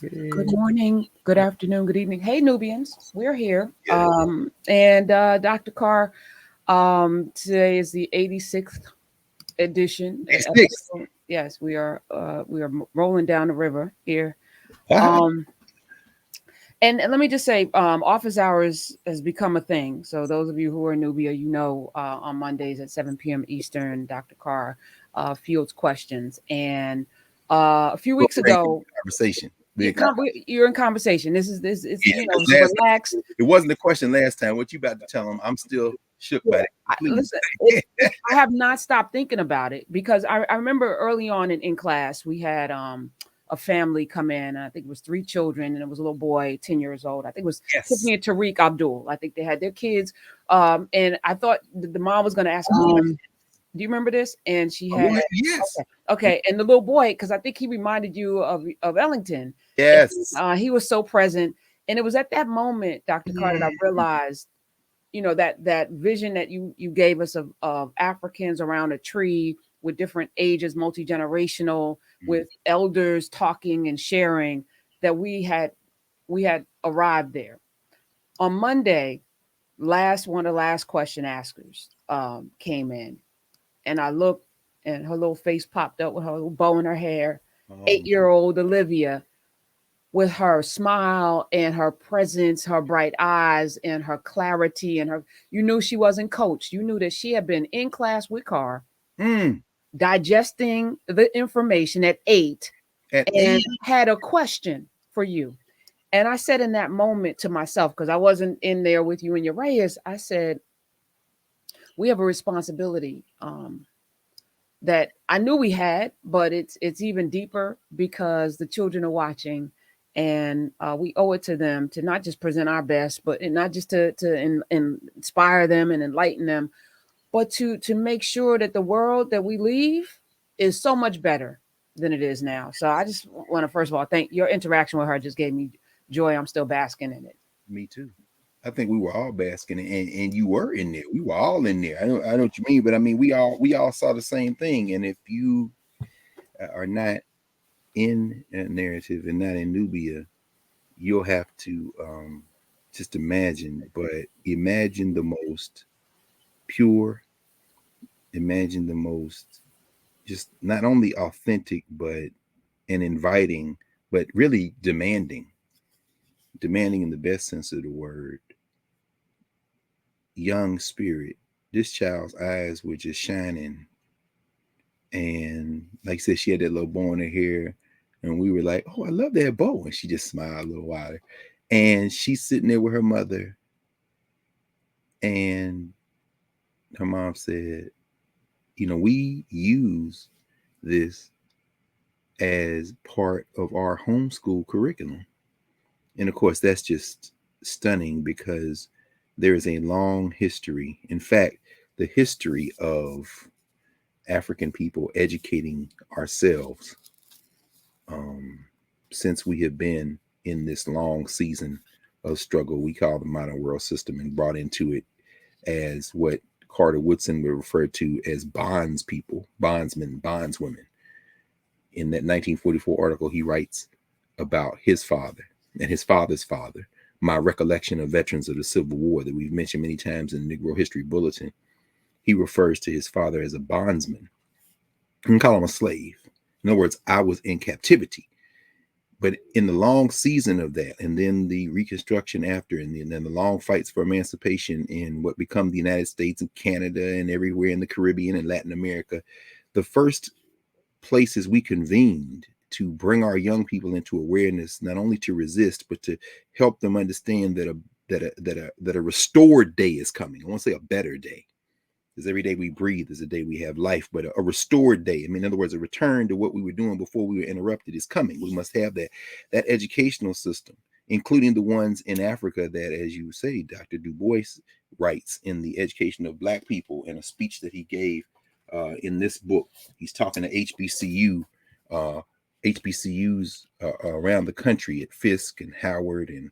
Good morning, good afternoon, good evening. Hey, Nubians, we're here. Yeah. And Dr. Carr, today is the 86th edition Six. episode. Yes, we are rolling down the river here. Uh-huh. Um, and let me just say, office hours has become a thing. So those of you who are in Nubia, on Mondays at 7 p.m. Eastern, Dr. Carr fields questions. And a few Go weeks right into ago, the conversation. The con- you're in conversation. This is yeah, it's because last relaxed. time it wasn't the question last time. What you about to tell them? I'm still shook by Yeah, that. Please. listen, I have not stopped thinking about it because I remember early on in class we had a family come in. I think it was three children and it was a little boy, 10 years old. I think it was Yes. Tiffany and Tariq Abdul. I think they had their kids. And I thought the mom was going to ask, do you remember this? And she had, Yes. okay. And the little boy, because I think he reminded you of Ellington. And, Yes. he was so present. And it was at that moment, Dr. Carter, that I realized that vision that you gave us of Africans around a tree with different ages, multi-generational, with elders talking and sharing, that we had arrived there. On Monday, one of the last question askers came in, and I looked, and her little face popped up with her little bow in her hair. Um, 8-year-old Olivia, with her smile and her presence, her bright eyes and her clarity and her, you knew she wasn't coached. You knew that she had been in class with Carr, mm, digesting the information at 8 at and 8. had a question for you. And I said in that moment to myself, because I wasn't in there with you and your Reyes, I said, we have a responsibility that I knew we had, but it's even deeper because the children are watching, and we owe it to them to not just present our best, but and not just to inspire them and enlighten them, but to make sure that the world that we leave is so much better than it is now. So I just want to first of all thank your interaction with her just gave me joy. I'm still basking in it. Me too. I think we were all basking, and you were in there. We were all in there. I know what you mean, but I mean, we all saw the same thing. And if you are not in a narrative and not in Nubia, you'll have to just imagine. But imagine the most pure, imagine the most just not only authentic, but and inviting, but really demanding in the best sense of the word, young spirit. This child's eyes were just shining. And like I said, she had that little bow in her hair. And we were like, oh, I love that bow. And she just smiled a little wider. And she's sitting there with her mother. And her mom said, we use this as part of our homeschool curriculum. And of course, that's just stunning because there is a long history. In fact, the history of African people educating ourselves um, since we have been in this long season of struggle we call the modern world system and brought into it as what Carter Woodson would refer to as bonds people, bondsmen, bondswomen. In that 1944 article, he writes about his father and his father's father. My recollection of veterans of the Civil War that we've mentioned many times in the Negro History Bulletin, he refers to his father as a bondsman. You can call him a slave. In other words, I was in captivity. But in the long season of that, and then the Reconstruction after, and then the long fights for emancipation in what become the United States and Canada and everywhere in the Caribbean and Latin America, the first places we convened to bring our young people into awareness, not only to resist, but to help them understand that a restored day is coming. I won't say a better day, because every day we breathe is a day we have life, but a restored day. I mean, in other words, a return to what we were doing before we were interrupted is coming. We must have that educational system, including the ones in Africa that, as you say, Dr. Du Bois writes in the Education of Black People in a speech that he gave in this book. He's talking to uh, HBCUs around the country at Fisk and Howard and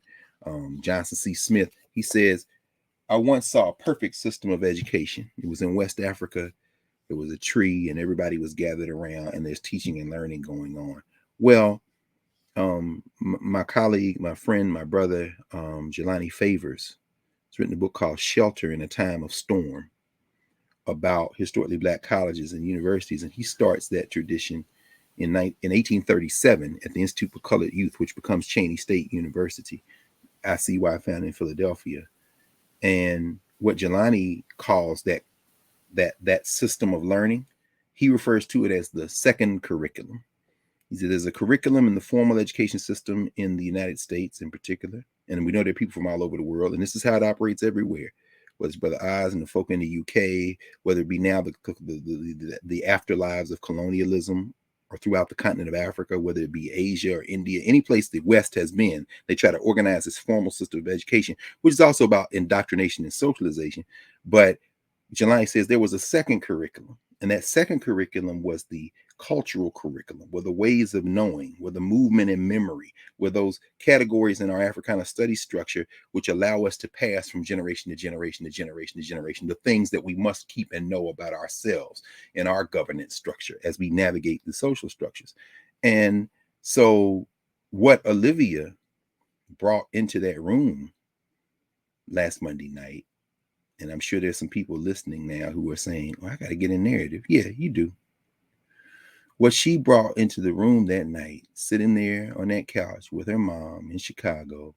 Johnson C. Smith. He says, I once saw a perfect system of education. It was in West Africa. There was a tree and everybody was gathered around and there's teaching and learning going on. Well, My colleague, my friend, my brother, Jelani Favors, has written a book called Shelter in a Time of Storm about historically Black colleges and universities. And he starts that tradition in 1837 at the Institute for Colored Youth, which becomes Cheney State University, ICY, founded in Philadelphia. And what Jelani calls that system of learning, he refers to it as the second curriculum. He said there's a curriculum in the formal education system in the United States in particular, and we know there are people from all over the world, and this is how it operates everywhere. Whether it's Brother Oz and the folk in the UK, whether it be now the afterlives of colonialism, or throughout the continent of Africa, whether it be Asia or India, any place the West has been, they try to organize this formal system of education, which is also about indoctrination and socialization. But Jelani says there was a second curriculum, and that second curriculum was the cultural curriculum, were the ways of knowing, were the movement and memory, were those categories in our Africana Studies structure which allow us to pass from generation to generation to generation to generation, the things that we must keep and know about ourselves and our governance structure as we navigate the social structures. And so what Olivia brought into that room last Monday night, and I'm sure there's some people listening now who are saying, well, I got to get a narrative. Yeah, you do. What she brought into the room that night, sitting there on that couch with her mom in Chicago,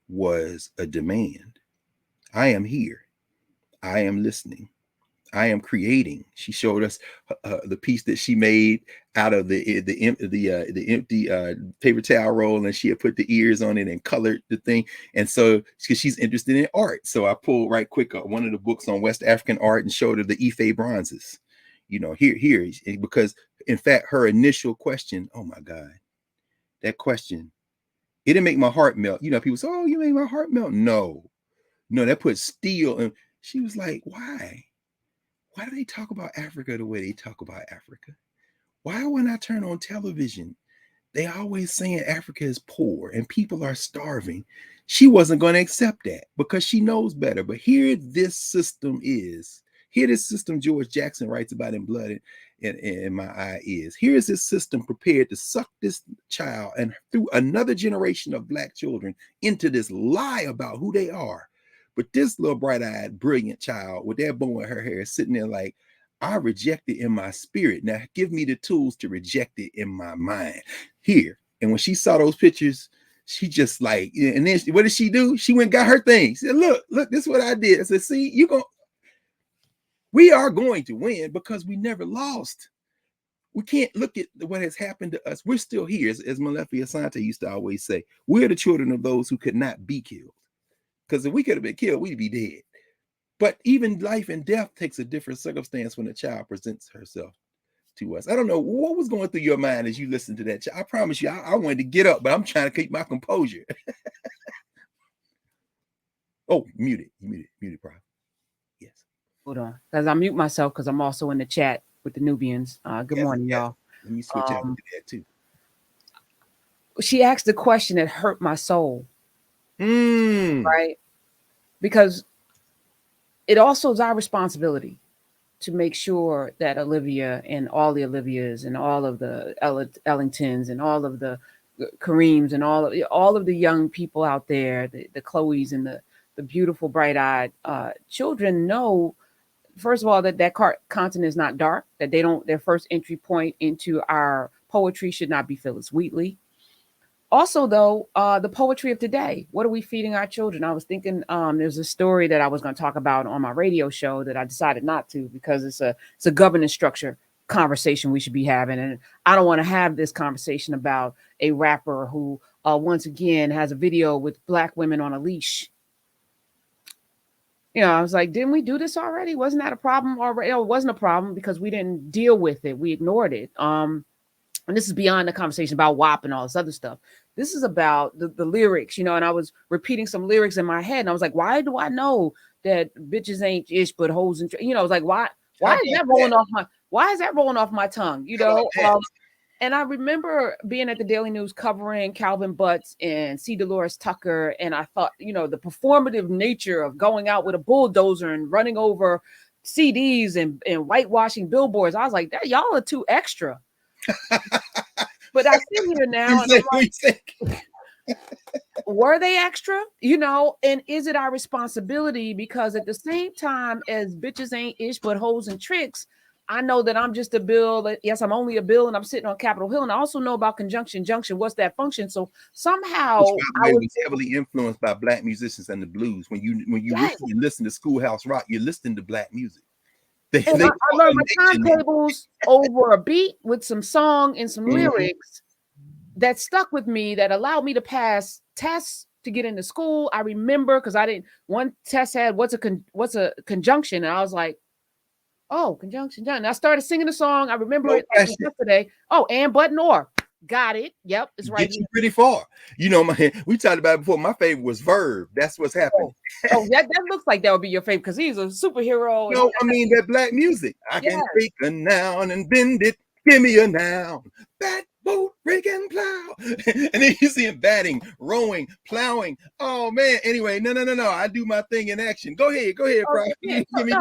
was a demand. I am here. I am listening. I am creating. She showed us the piece that she made out of the empty paper towel roll, and she had put the ears on it and colored the thing. And so, because she's interested in art, so I pulled right quick one of the books on West African art and showed her the Ife bronzes. You know, here, because in fact, her initial question, oh my God, that question, it didn't make my heart melt. You know, people say, oh, you made my heart melt. No, that put steel. And she was like, why? Why do they talk about Africa the way they talk about Africa? Why, when I turn on television, they always saying Africa is poor and people are starving? She wasn't going to accept that because she knows better. But here this system is. Here this system George Jackson writes about in Blood in My Eye is. Here is this system prepared to suck this child and through another generation of Black children into this lie about who they are. But this little bright-eyed, brilliant child with that bow in her hair sitting there like, I reject it in my spirit. Now give me the tools to reject it in my mind. Here. And when she saw those pictures, she just like, and then what did she do? She went and got her thing. She said, look, this is what I did. I said, see, we are going to win because we never lost. We can't look at what has happened to us. We're still here. As Malefi Asante used to always say, we're the children of those who could not be killed. Because if we could have been killed, we'd be dead. But even life and death takes a different circumstance when a child presents herself to us. I don't know what was going through your mind as you listened to that. I promise you, I wanted to get up, but I'm trying to keep my composure. Oh, muted, Prof. Yes. Hold on, because I mute myself because I'm also in the chat with the Nubians. Good morning, y'all. Let me switch out to that too. She asked the question that hurt my soul. Right? Because it also is our responsibility to make sure that Olivia and all the Olivias and all of the Ellingtons and all of the Kareems and all of the young people out there, the Chloes and the beautiful bright-eyed children know, first of all, that content is not dark, that their first entry point into our poetry should not be Phyllis Wheatley. Also, though, the poetry of today, what are we feeding our children? I was thinking there's a story that I was going to talk about on my radio show that I decided not to because it's a governance structure conversation we should be having. And I don't want to have this conversation about a rapper who, once again, has a video with Black women on a leash. You know, I was like, didn't we do this already? Wasn't that a problem already? It wasn't a problem because we didn't deal with it. We ignored it. And this is beyond the conversation about WAP and all this other stuff. This is about the lyrics, you know, and I was repeating some lyrics in my head. And I was like, why do I know that bitches ain't ish, but hoes and, you know, I was like, why is that rolling off my tongue? You know, and I remember being at the Daily News covering Calvin Butts and C. Dolores Tucker. And I thought, you know, the performative nature of going out with a bulldozer and running over CDs and whitewashing billboards. I was like, y'all are too extra. But I sit here now and I'm like, were they extra? And is it our responsibility? Because at the same time as bitches ain't ish but hoes and tricks, I know that I'm just a bill. Yes, I'm only a bill and I'm sitting on Capitol Hill. And I also know about conjunction junction. What's that function? So somehow which, by the I way, was was heavily influenced by Black musicians and the blues. When you yes. really listen to Schoolhouse Rock, you're listening to Black music. They And I call learned a my nation. timetables over a beat with some song and some Mhm. lyrics that stuck with me, that allowed me to pass tests to get into school. I remember because I didn't. One test had what's a conjunction, and I was like, oh, conjunction done. And I started singing the song. I remember No it like question. yesterday. Oh, and but nor. Got it. Yep, it's right Get here. you pretty far. We talked about it before. My favorite was Verb. That's what's happening. Oh, that looks like that would be your favorite because he's a superhero. And No, I mean that Black music. I yes. can take a noun and bend it. Give me a noun. Bat, boat, rig, and plow. And then you see him batting, rowing, plowing. Oh man. Anyway, no. I do my thing in action. Go ahead, Oh, Prof. yeah. Give me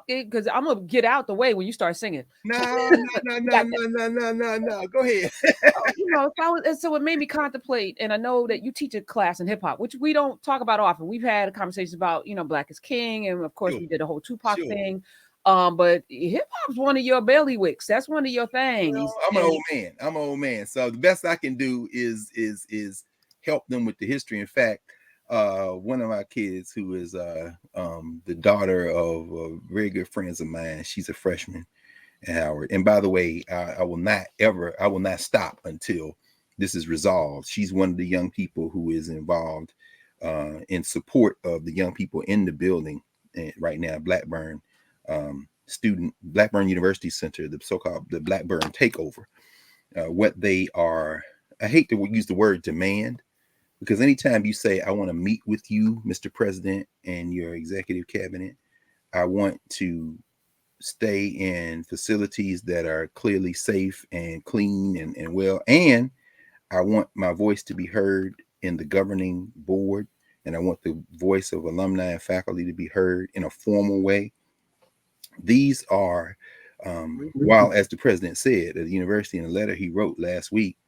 Because I'm gonna get out the way when you start singing. no. Go ahead. So it made me contemplate, and I know that you teach a class in hip hop, which we don't talk about often. We've had conversations about, Black is King, and of course Sure, we did a whole Tupac sure. thing. But hip hop's one of your bailiwicks. That's one of your things. I'm an old man. So the best I can do is help them with the history. In fact, one of my kids, who is the daughter of very good friends of mine, she's a freshman at Howard. And by the way, I will not stop until this is resolved. She's one of the young people who is involved in support of the young people in the building right now, Blackburn Blackburn University Center, the so-called the Blackburn takeover. What they are, I hate to use the word demand, because anytime you say, I want to meet with you, Mr. President, and your executive cabinet, I want to stay in facilities that are clearly safe and clean and well, and I want my voice to be heard in the governing board, and I want the voice of alumni and faculty to be heard in a formal way. These are, while, as the president said at the university in a letter he wrote last week,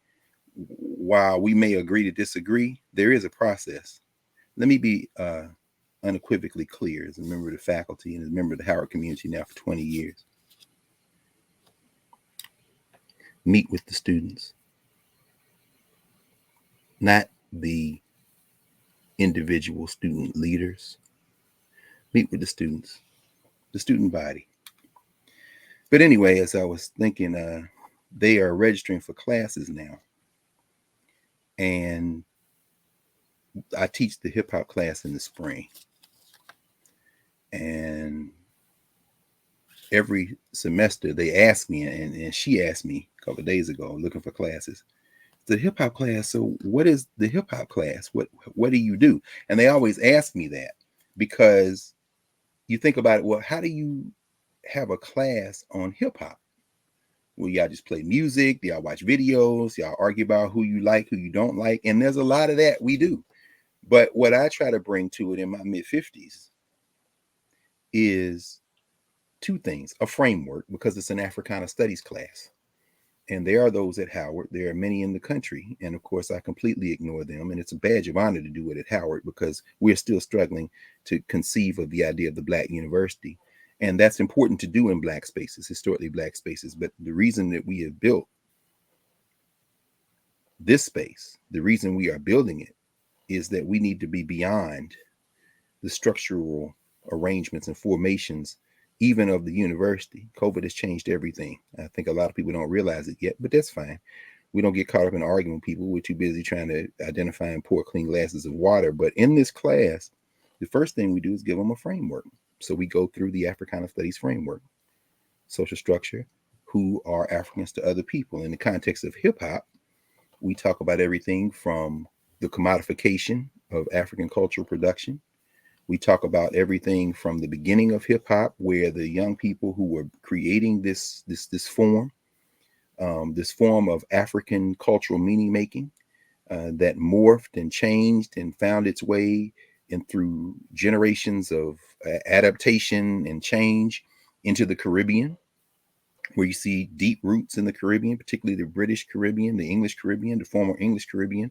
while we may agree to disagree, there is a process. Let me be unequivocally clear as a member of the faculty and as a member of the Howard community now for 20 years. Meet with the students, not the individual student leaders. Meet with the students, the student body. But anyway, as I was thinking, they are registering for classes now. And I teach the hip hop class in the spring. And every semester they ask me, and she asked me a couple of days ago, looking for classes, the hip hop class. So what is the hip hop class? What do you do? And they always ask me that, because you think about it. Well, how do you have a class on hip hop? Well, y'all just play music, y'all watch videos, y'all argue about who you like, who you don't like. And there's a lot of that we do. But what I try to bring to it in my mid-50s is two things: a framework, because it's an Africana Studies class. And there are those at Howard. There are many in the country. And of course, I completely ignore them. And it's a badge of honor to do it at Howard, because we're still struggling to conceive of the idea of the Black university. And that's important to do in Black spaces, historically Black spaces. But the reason that we have built this space, the reason we are building it, is that we need to be beyond the structural arrangements and formations, even of the university. COVID has changed everything. I think a lot of people don't realize it yet, but that's fine. We don't get caught up in arguing with people. We're too busy trying to identify and pour clean glasses of water. But in this class, the first thing we do is give them a framework. So we go through the Africana Studies framework: social structure, who are Africans to other people. In the context of hip hop, we talk about everything from the commodification of African cultural production. We talk about everything from the beginning of hip hop, where the young people who were creating this form of African cultural meaning making, that morphed and changed and found its way and through generations of adaptation and change into the Caribbean, where you see deep roots in the Caribbean, particularly the British Caribbean, the English Caribbean, the former English Caribbean.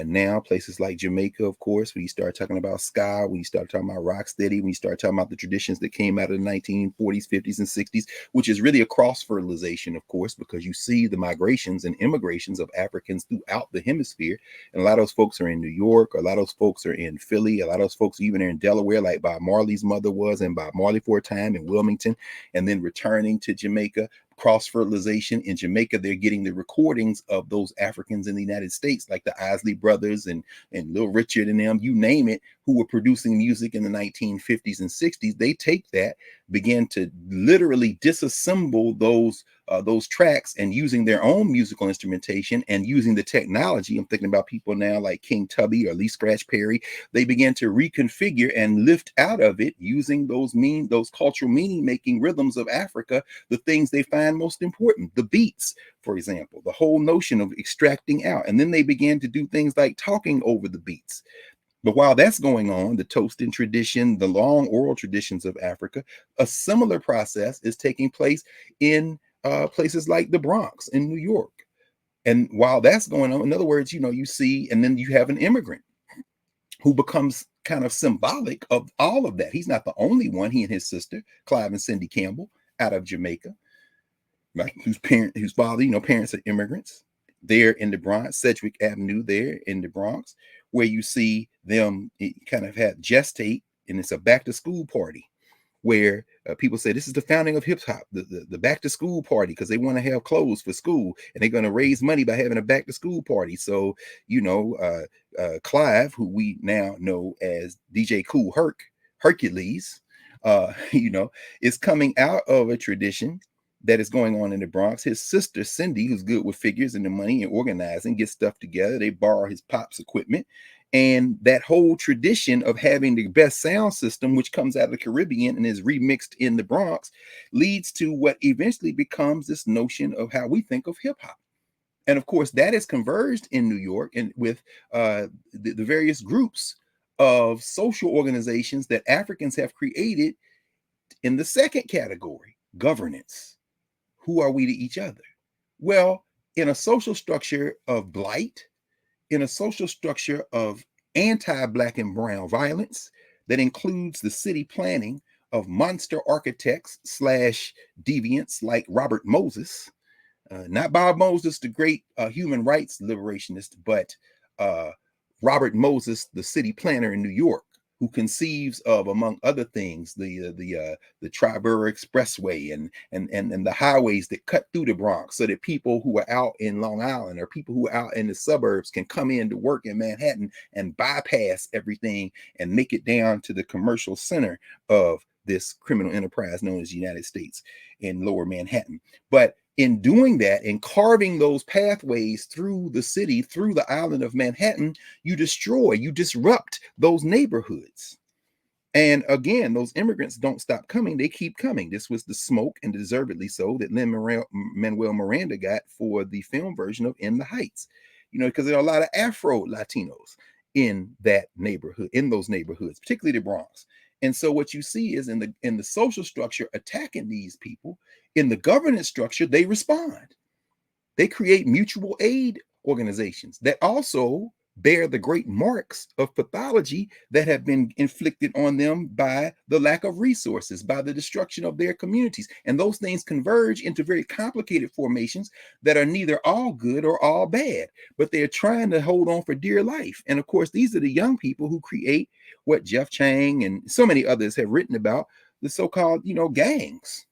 Now, places like Jamaica, of course, when you start talking about ska, when you start talking about rocksteady, when you start talking about the traditions that came out of the 1940s, 50s, and 60s, which is really a cross fertilization, of course, because you see the migrations and immigrations of Africans throughout the hemisphere. And a lot of those folks are in New York, a lot of those folks are in Philly, a lot of those folks even are in Delaware, like Bob Marley's mother was, and Bob Marley for a time in Wilmington, and then returning to Jamaica. Cross fertilization in Jamaica, they're getting the recordings of those Africans in the United States, like the Isley Brothers and Little Richard and them, you name it, who were producing music in the 1950s and 60s. They take that, begin to literally disassemble those tracks, and using their own musical instrumentation and using the technology. I'm thinking about people now like King Tubby or Lee Scratch Perry. They began to reconfigure and lift out of it, using those cultural meaning making rhythms of Africa, the things they find most important, the beats, for example, the whole notion of extracting out. And then they began to do things like talking over the beats. But while that's going on, the toasting tradition, the long oral traditions of Africa, a similar process is taking place in places like the Bronx in New York. And while that's going on, in other words, you see, and then you have an immigrant who becomes kind of symbolic of all of that. He's not the only one. He and his sister, Clive and Cindy Campbell, out of Jamaica, right? Whose father, parents are immigrants. There in the Bronx, Sedgwick Avenue, there in the Bronx, where you see them kind of have gestate, and it's a back to school party where people say this is the founding of hip hop, the back to school party, because they want to have clothes for school and they're going to raise money by having a back to school party. So, Clive, who we now know as DJ Kool Hercules, is coming out of a tradition that is going on in the Bronx. His sister, Cindy, who's good with figures and the money and organizing, gets stuff together. They borrow his pop's equipment. And that whole tradition of having the best sound system, which comes out of the Caribbean and is remixed in the Bronx, leads to what eventually becomes this notion of how we think of hip hop. And of course, that is converged in New York and with the various groups of social organizations that Africans have created in the second category, governance. Who are we to each other? Well, in a social structure of blight, in a social structure of anti-Black and brown violence that includes the city planning of monster architects slash deviants like Robert Moses, not Bob Moses, the great human rights liberationist, but Robert Moses, the city planner in New York, who conceives of, among other things, the Triborough Expressway and the highways that cut through the Bronx, so that people who are out in Long Island or people who are out in the suburbs can come in to work in Manhattan and bypass everything and make it down to the commercial center of this criminal enterprise known as the United States in Lower Manhattan. But in doing that, in carving those pathways through the city, through the island of Manhattan, you disrupt those neighborhoods. And again, those immigrants don't stop coming. They keep coming. This was the smoke, and deservedly so, that Lin-Manuel Miranda got for the film version of In the Heights. Because there are a lot of Afro Latinos in that neighborhood, in those neighborhoods, particularly the Bronx. And so what you see is in the social structure attacking these people, in the governance structure, they respond. They create mutual aid organizations that also bear the great marks of pathology that have been inflicted on them by the lack of resources, by the destruction of their communities. And those things converge into very complicated formations that are neither all good or all bad, but they're trying to hold on for dear life. And of course, these are the young people who create what Jeff Chang and so many others have written about, the so-called, gangs.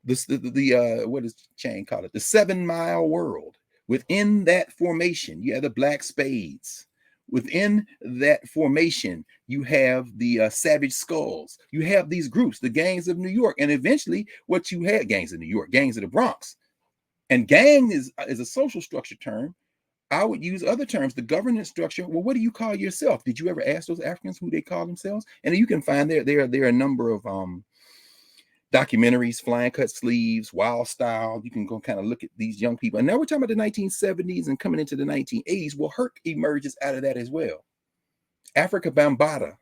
What does Chang call it? The 7 Mile world. Within that formation, you have the Black Spades. Within that formation, you have the Savage Skulls. You have these groups, the gangs of New York, and eventually, what you had, gangs of New York, gangs of the Bronx. And gang is a social structure term. I would use other terms, the governance structure. Well, what do you call yourself? Did you ever ask those Africans who they call themselves? And you can find there are a number of documentaries, Flying Cut Sleeves, Wild Style. You can go kind of look at these young people. And now we're talking about the 1970s and coming into the 1980s. Well, Herc emerges out of that as well. Africa Bambaataa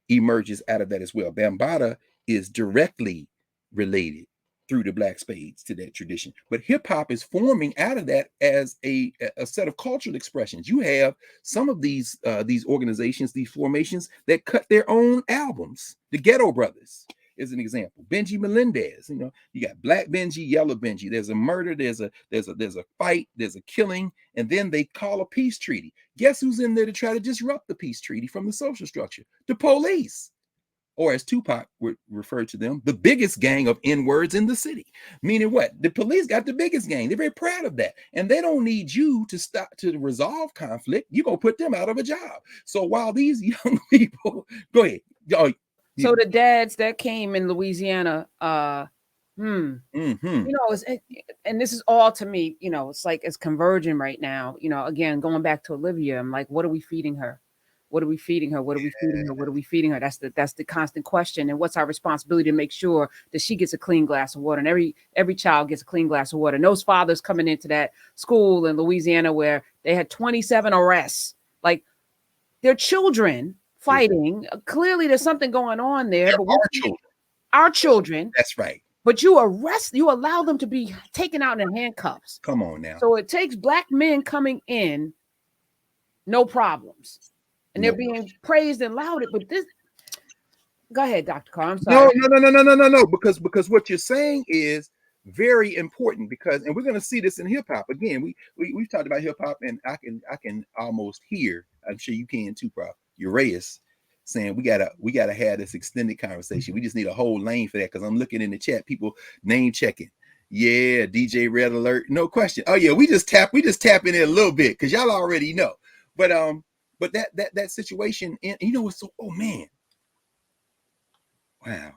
emerges out of that as well. Bambaataa is directly related through the black spades to that tradition. But hip hop is forming out of that as a set of cultural expressions. You have some of these organizations, these formations that cut their own albums. The Ghetto Brothers is an example. Benji Melendez, you got Black Benji, Yellow Benji. There's a murder, there's a fight, there's a killing, and then they call a peace treaty. Guess who's in there to try to disrupt the peace treaty from the social structure? The police. Or as Tupac would refer to them, the biggest gang of N-words in the city. Meaning what? The police got the biggest gang. They're very proud of that. And they don't need you to stop to resolve conflict. You're going to put them out of a job. So while these young people, go ahead. So the dads that came in Louisiana, and this is all to me, it's like it's converging right now. Again, going back to Olivia, I'm like, what are we feeding her? What are we feeding her? What are we feeding her? What are we feeding her? That's the constant question. And what's our responsibility to make sure that she gets a clean glass of water, and every child gets a clean glass of water. And those fathers coming into that school in Louisiana where they had 27 arrests, like their children fighting. Clearly, there's something going on there. But our children. That's right. But you allow them to be taken out in handcuffs. Come on now. So it takes black men coming in, no problems. And they're being praised and lauded, but this. Go ahead, Dr. Carr. I'm sorry. No. Because what you're saying is very important. And we're going to see this in hip hop again. We've talked about hip hop, and I can almost hear. I'm sure you can too, Prof. Urias saying we gotta have this extended conversation. We just need a whole lane for that, because I'm looking in the chat, people name checking. Yeah, DJ Red Alert, no question. Oh yeah, we just tap in it a little bit because y'all already know. But that situation, and it's so, oh man, wow.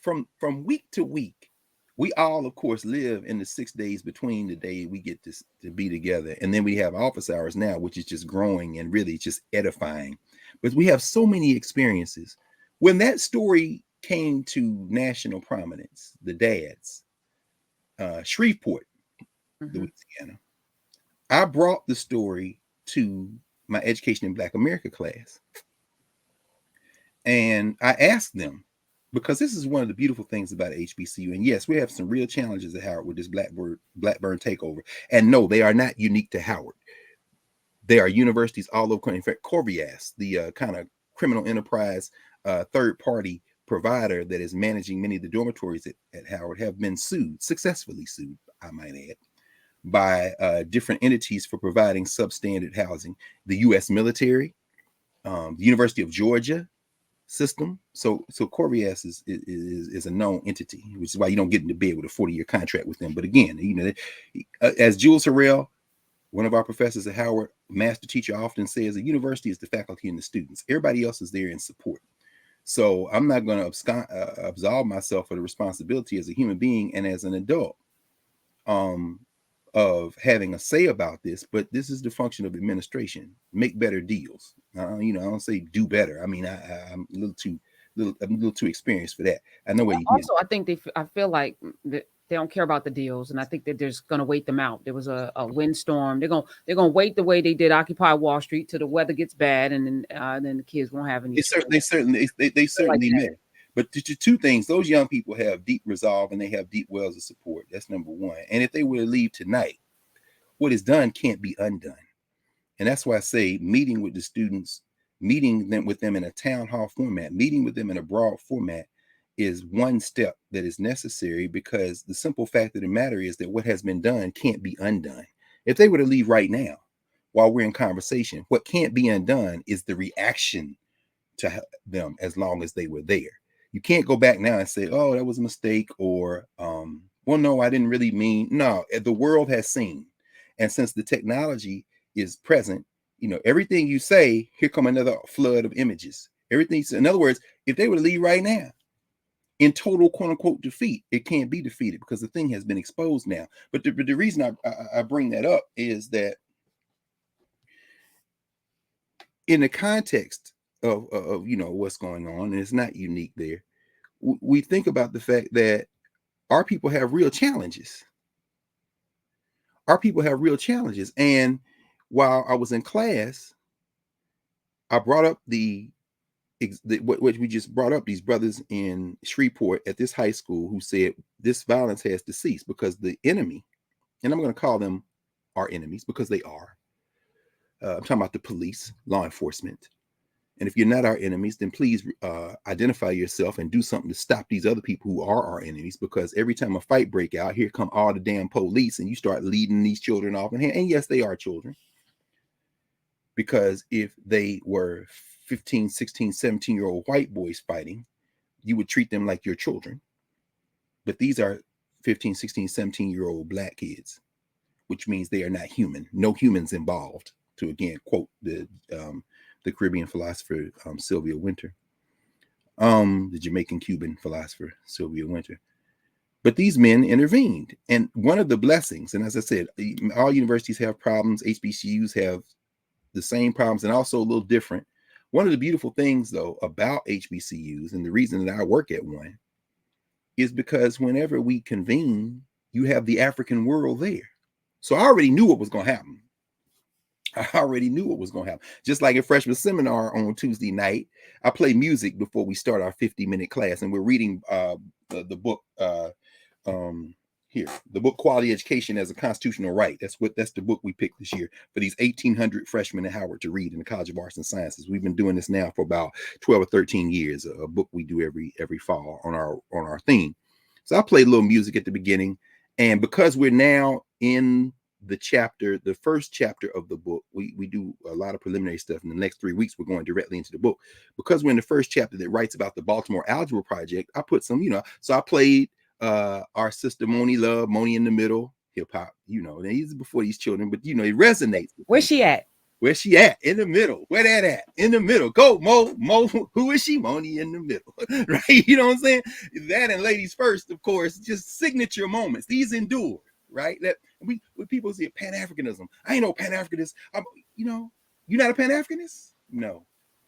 From week to week, we all, of course, live in the 6 days between the day we get to be together, and then we have office hours now, which is just growing and really just edifying. But we have so many experiences. When that story came to national prominence, the dads, Shreveport, Louisiana, I brought the story to my Education in Black America class. And I asked them, because this is one of the beautiful things about HBCU. And yes, we have some real challenges at Howard with this Blackburn takeover. And no, they are not unique to Howard. There are universities all over. In fact, Corvias, the kind of criminal enterprise third-party provider that is managing many of the dormitories at Howard, have been successfully sued, I might add, by different entities for providing substandard housing. The U.S. military, the University of Georgia system. So Corvias is a known entity, which is why you don't get into bed with a 40-year contract with them. But again, as Jules Harrell, one of our professors at Howard, master teacher, often says, the university is the faculty and the students. Everybody else is there in support. So I'm not going to absolve myself of the responsibility as a human being and as an adult of having a say about this. But this is the function of administration: make better deals. I don't say do better. I mean, I'm a little too experienced for that. I know where you also, I think I feel like they don't care about the deals, and I think that they're just going to wait them out. There was a windstorm. They're going to wait the way they did Occupy Wall Street till the weather gets bad, and then the kids won't have any. They certainly may. But two things: those young people have deep resolve and they have deep wells of support. That's number one. And if they were to leave tonight, what is done can't be undone. And that's why I say meeting with the students, meeting with them in a town hall format, meeting with them in a broad format is one step that is necessary, because the simple fact of the matter is that what has been done can't be undone. If they were to leave right now while we're in conversation, what can't be undone is the reaction to them as long as they were there. You can't go back now and say, oh, that was a mistake, or, well, no, I didn't really mean. No, the world has seen. And since the technology is present, everything you say, here come another flood of images. Everything. In other words, if they were to leave right now in total, quote unquote, defeat, it can't be defeated because the thing has been exposed now. But the reason I bring that up is that in the context of what's going on, and it's not unique there, we think about the fact that our people have real challenges. And while I was in class, I brought up the what we just brought up, these brothers in Shreveport at this high school who said this violence has to cease because the enemy, and I'm going to call them our enemies because they are. I'm talking about the police, law enforcement. And if you're not our enemies, then please identify yourself and do something to stop these other people who are our enemies. Because every time a fight break out, here come all the damn police, and you start leading these children off in hand. And yes, they are children. Because if they were 15, 16, 17-year-old white boys fighting, you would treat them like your children. But these are 15, 16, 17-year-old black kids, which means they are not human. No humans involved. To again quote the Caribbean philosopher Sylvia Wynter, the Jamaican Cuban philosopher Sylvia Wynter. But these men intervened, and one of the blessings, and as I said, all universities have problems. HBCUs have the same problems, and also a little different. One of the beautiful things, though, about HBCUs, and the reason that I work at one, is because whenever we convene, you have the African world there. So I already knew what was going to happen. Just like in freshman seminar on Tuesday night, I play music before we start our 50-minute class, and we're reading the book here, the book Quality Education as a Constitutional Right. That's the book we picked this year for these 1,800 freshmen at Howard to read in the College of Arts and Sciences. We've been doing this now for about 12 or 13 years. A book we do every fall on our theme. So I played a little music at the beginning, and because we're now in the first chapter of the book, we do a lot of preliminary stuff. In the next 3 weeks, we're going directly into the book. Because we're in the first chapter that writes about the Baltimore Algebra Project, I put some, so I played our sister Moni Love, Moni in the Middle, hip hop, and these before these children, but it resonates. Where's she at? Where's she at? In the middle. Where that at? In the middle. Go, Mo. Who is she? Moni in the middle. Right? You know what I'm saying? That and Ladies First, of course, just signature moments. These endure, right? That when people say Pan-Africanism, I ain't no Pan-Africanist. You're not a Pan-Africanist? No.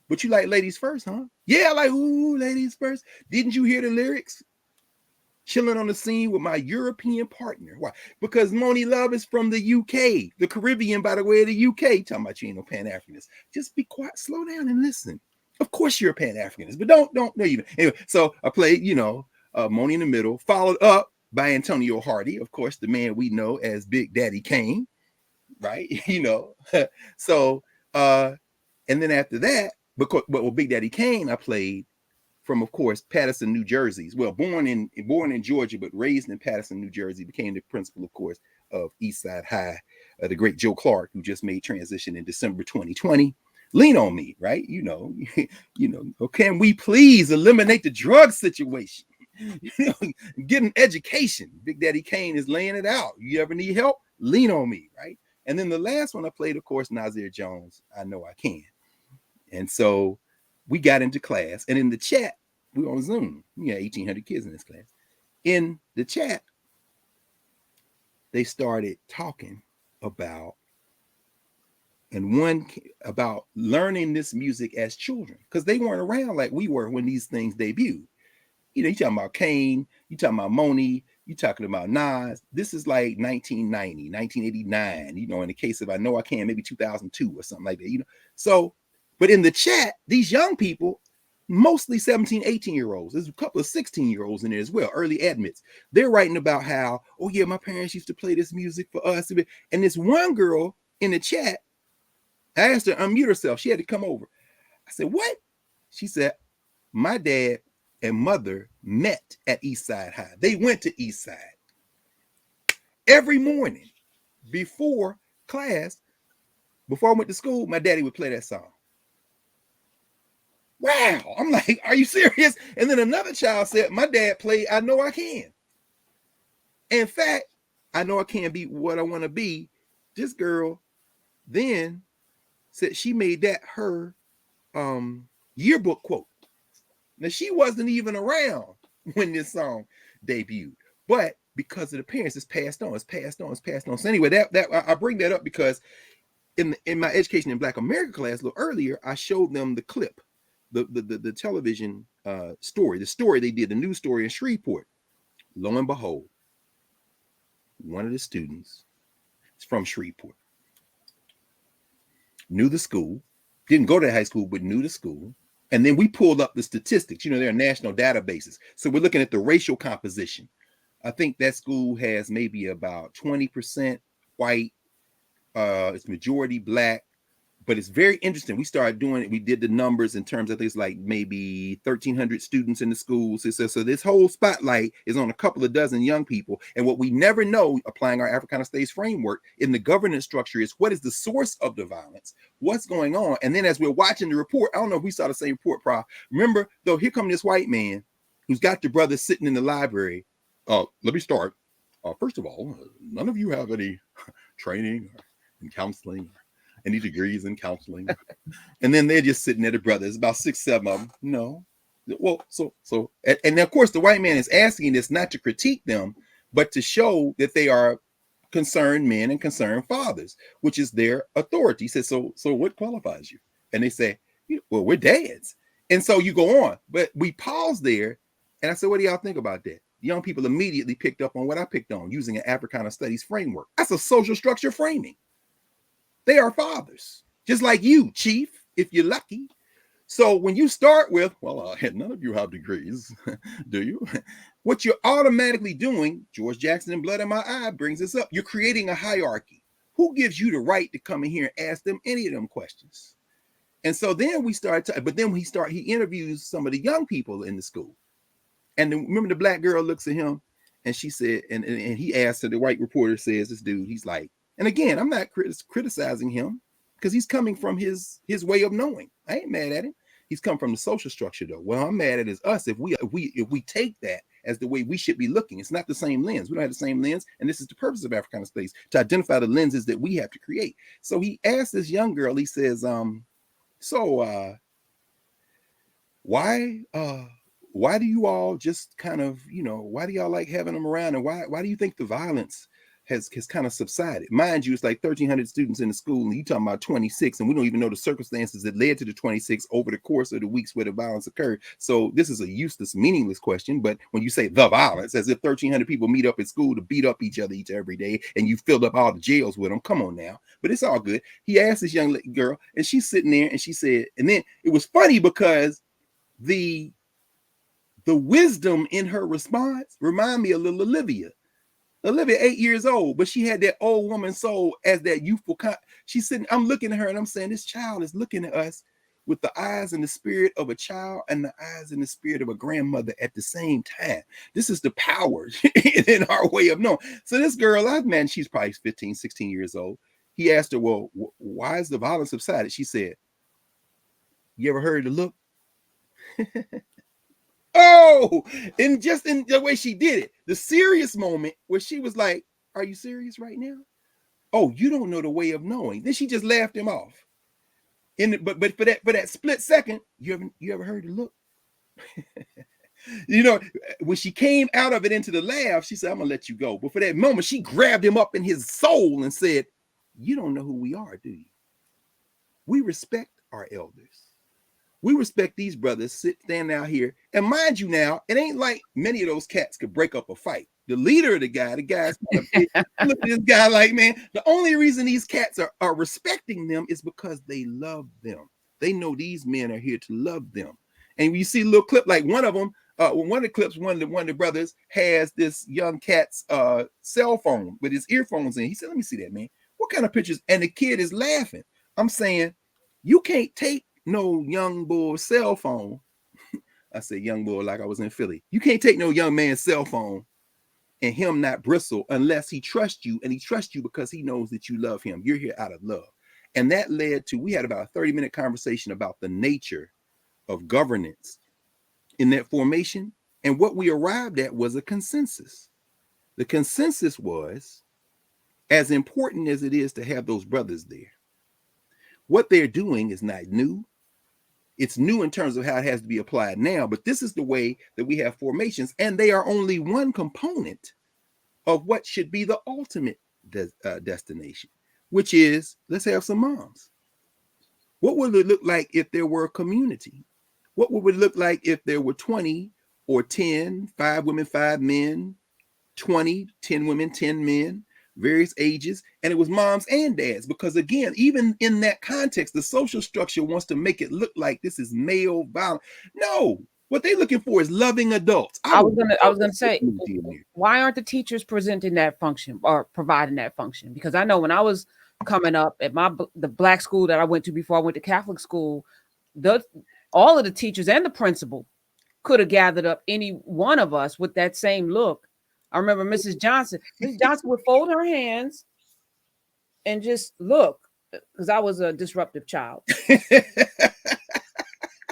But you like Ladies First, huh? Yeah, like, ooh, Ladies First. Didn't you hear the lyrics? Chilling on the scene with my European partner. Why? Because Moni Love is from the UK, the Caribbean, by the way, of the UK. Talking about you ain't no Pan-Africanist. Just be quiet, slow down and listen. Of course you're a Pan-Africanist, but don't even. Anyway, so I played, Moni in the Middle, followed up by Antonio Hardy, of course, the man we know as Big Daddy Kane, right? So, and then after that, with Big Daddy Kane, I played from, of course, Paterson, New Jersey. Well, born in Georgia, but raised in Paterson, New Jersey, became the principal, of course, of Eastside High, the great Joe Clark, who just made transition in December 2020. Lean on me, right? Can we please eliminate the drug situation? Get an education. Big Daddy Kane is laying it out. You ever need help? Lean on me, right? And then the last one I played, of course, Nasir Jones, I Know I Can. And so we got into class, and in the chat, we were on Zoom. We had 1,800 kids in this class. In the chat, they started talking about learning this music as children, because they weren't around like we were when these things debuted. You talking about Kane, you talking about Moni, you talking about Nas. This is like 1990, 1989, in the case of I Know I Can, maybe 2002 or something like that, So, but in the chat, these young people, mostly 17, 18-year-olds, there's a couple of 16-year-olds in there as well, early admits. They're writing about how, oh yeah, my parents used to play this music for us. And this one girl in the chat, I asked her to unmute herself. She had to come over. I said, what? She said, my dad and mother met at Eastside High. They went to Eastside. Every morning before class, before I went to school, my daddy would play that song. Wow. I'm like, are you serious? And then another child said, my dad played I Know I Can. In fact, I know I can't be what I want to be. This girl then said she made that her yearbook quote. Now, she wasn't even around when this song debuted, but because of the parents, it's passed on. So anyway, I bring that up because in my Education in Black America class a little earlier, I showed them the clip, the television story, the story they did, the news story in Shreveport. Lo and behold, one of the students is from Shreveport. Knew the school, didn't go to high school, but knew the school. And then we pulled up the statistics. You know, there are national databases. So we're looking at the racial composition. I think that school has maybe about 20% white. It's majority black. But it's very interesting. We started doing it. We did the numbers in terms of things like maybe 1,300 students in the schools. So this whole spotlight is on a couple of dozen young people. And what we never know, applying our Africana Studies framework in the governance structure, is what is the source of the violence? What's going on? And then as we're watching the report, I don't know if we saw the same report, Prof. Remember, though, here comes this white man who's got the brothers sitting in the library. Let me start. First of all, none of you have any training in counseling, any degrees in counseling. And then they're just sitting there, the brothers, about 6, 7 of them. No. Well, and of course, the white man is asking this not to critique them, but to show that they are concerned men and concerned fathers, which is their authority. He says, so what qualifies you? And they say, well, we're dads. And so you go on. But we pause there. And I said, what do y'all think about that? Young people immediately picked up on what I picked on, using an Africana Studies framework. That's a social structure framing. They are fathers, just like you, Chief, if you're lucky. So when you start with, well, none of you have degrees, do you? What you're automatically doing, George Jackson and Blood in My Eye brings this up. You're creating a hierarchy. Who gives you the right to come in here and ask them any of them questions? And so then we start, but then he interviews some of the young people in the school. And then, remember, the black girl looks at him and she said, and he asked her, the white reporter says, this dude, he's like, and again, I'm not criticizing him because he's coming from his way of knowing. I ain't mad at him. He's come from the social structure, though. What I'm mad at is us if we take that as the way we should be looking. It's not the same lens. We don't have the same lens, and this is the purpose of Africana Studies, to identify the lenses that we have to create. So he asked this young girl. He says, why do you all just kind of, why do y'all like having them around, and why do you think the violence has kind of subsided? Mind you, it's like 1,300 students in the school, and you talking about 26, and we don't even know the circumstances that led to the 26 over the course of the weeks where the violence occurred. So this is a useless, meaningless question. But when you say the violence, as if 1,300 people meet up at school to beat up each other every day, and you filled up all the jails with them, come on now. But it's all good. He asked this young girl, and she's sitting there, and she said, and then it was funny because the wisdom in her response remind me of little Olivia. Olivia, 8 years old, but she had that old woman soul as that youthful. She's sitting, I'm looking at her and I'm saying, this child is looking at us with the eyes and the spirit of a child and the eyes and the spirit of a grandmother at the same time. This is the power in our way of knowing. So this girl, she's probably 15, 16 years old. He asked her, well, why is the violence subsided? She said, you ever heard the look? Oh, and just in the way she did it, the serious moment where she was like, are you serious right now? Oh, you don't know the way of knowing. Then she just laughed him off. But for that split second, you ever heard the look? When she came out of it into the laugh, she said, I'm gonna let you go. But for that moment, she grabbed him up in his soul and said, you don't know who we are, do you? We respect our elders. We respect these brothers standing out here. And mind you now, it ain't like many of those cats could break up a fight. The leader of the guy's kind of big. Look at this guy like, man, the only reason these cats are respecting them is because they love them. They know these men are here to love them. And you see a little clip, like one of them, one of the clips, one of the brothers has this young cat's cell phone with his earphones in. He said, let me see that, man. What kind of pictures? And the kid is laughing. I'm saying, you can't take no young boy's cell phone. I said young boy like I was in Philly. You can't take no young man's cell phone and him not bristle unless he trusts you, and he trusts you because he knows that you love him. You're here out of love. And that led to, we had about a 30-minute conversation about the nature of governance in that formation. And what we arrived at was a consensus. The consensus was, as important as it is to have those brothers there, what they're doing is not new. It's new in terms of how it has to be applied now, but this is the way that we have formations, and they are only one component of what should be the ultimate destination, which is, let's have some moms. What would it look like if there were a community? What would it look like if there were 20 or 10, 5 women, 5 men, 20, 10 women, 10 men, various ages, and it was moms and dads, because again, even in that context, the social structure wants to make it look like this is male violence. No, what they're looking for is loving adults. I was gonna say, why aren't the teachers presenting that function or providing that function? Because I know when I was coming up at the black school that I went to before I went to Catholic school, all of the teachers and the principal could have gathered up any one of us with that same look. I remember Mrs. Johnson. Mrs. Johnson would fold her hands and just look, because I was a disruptive child.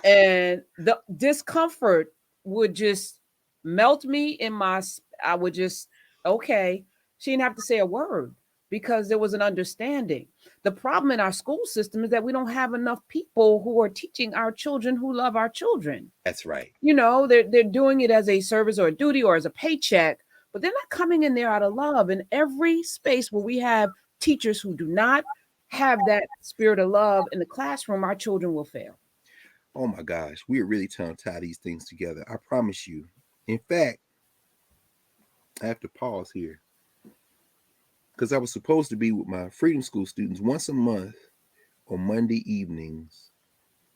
And the discomfort would just melt me in I would just, okay. She didn't have to say a word because there was an understanding. The problem in our school system is that we don't have enough people who are teaching our children who love our children. That's right. You know, they're doing it as a service or a duty or as a paycheck, but they're not coming in there out of love. In every space where we have teachers who do not have that spirit of love in the classroom, our children will fail. Oh my gosh, we are really trying to tie these things together. I promise you. In fact, I have to pause here because I was supposed to be with my Freedom School students once a month on Monday evenings.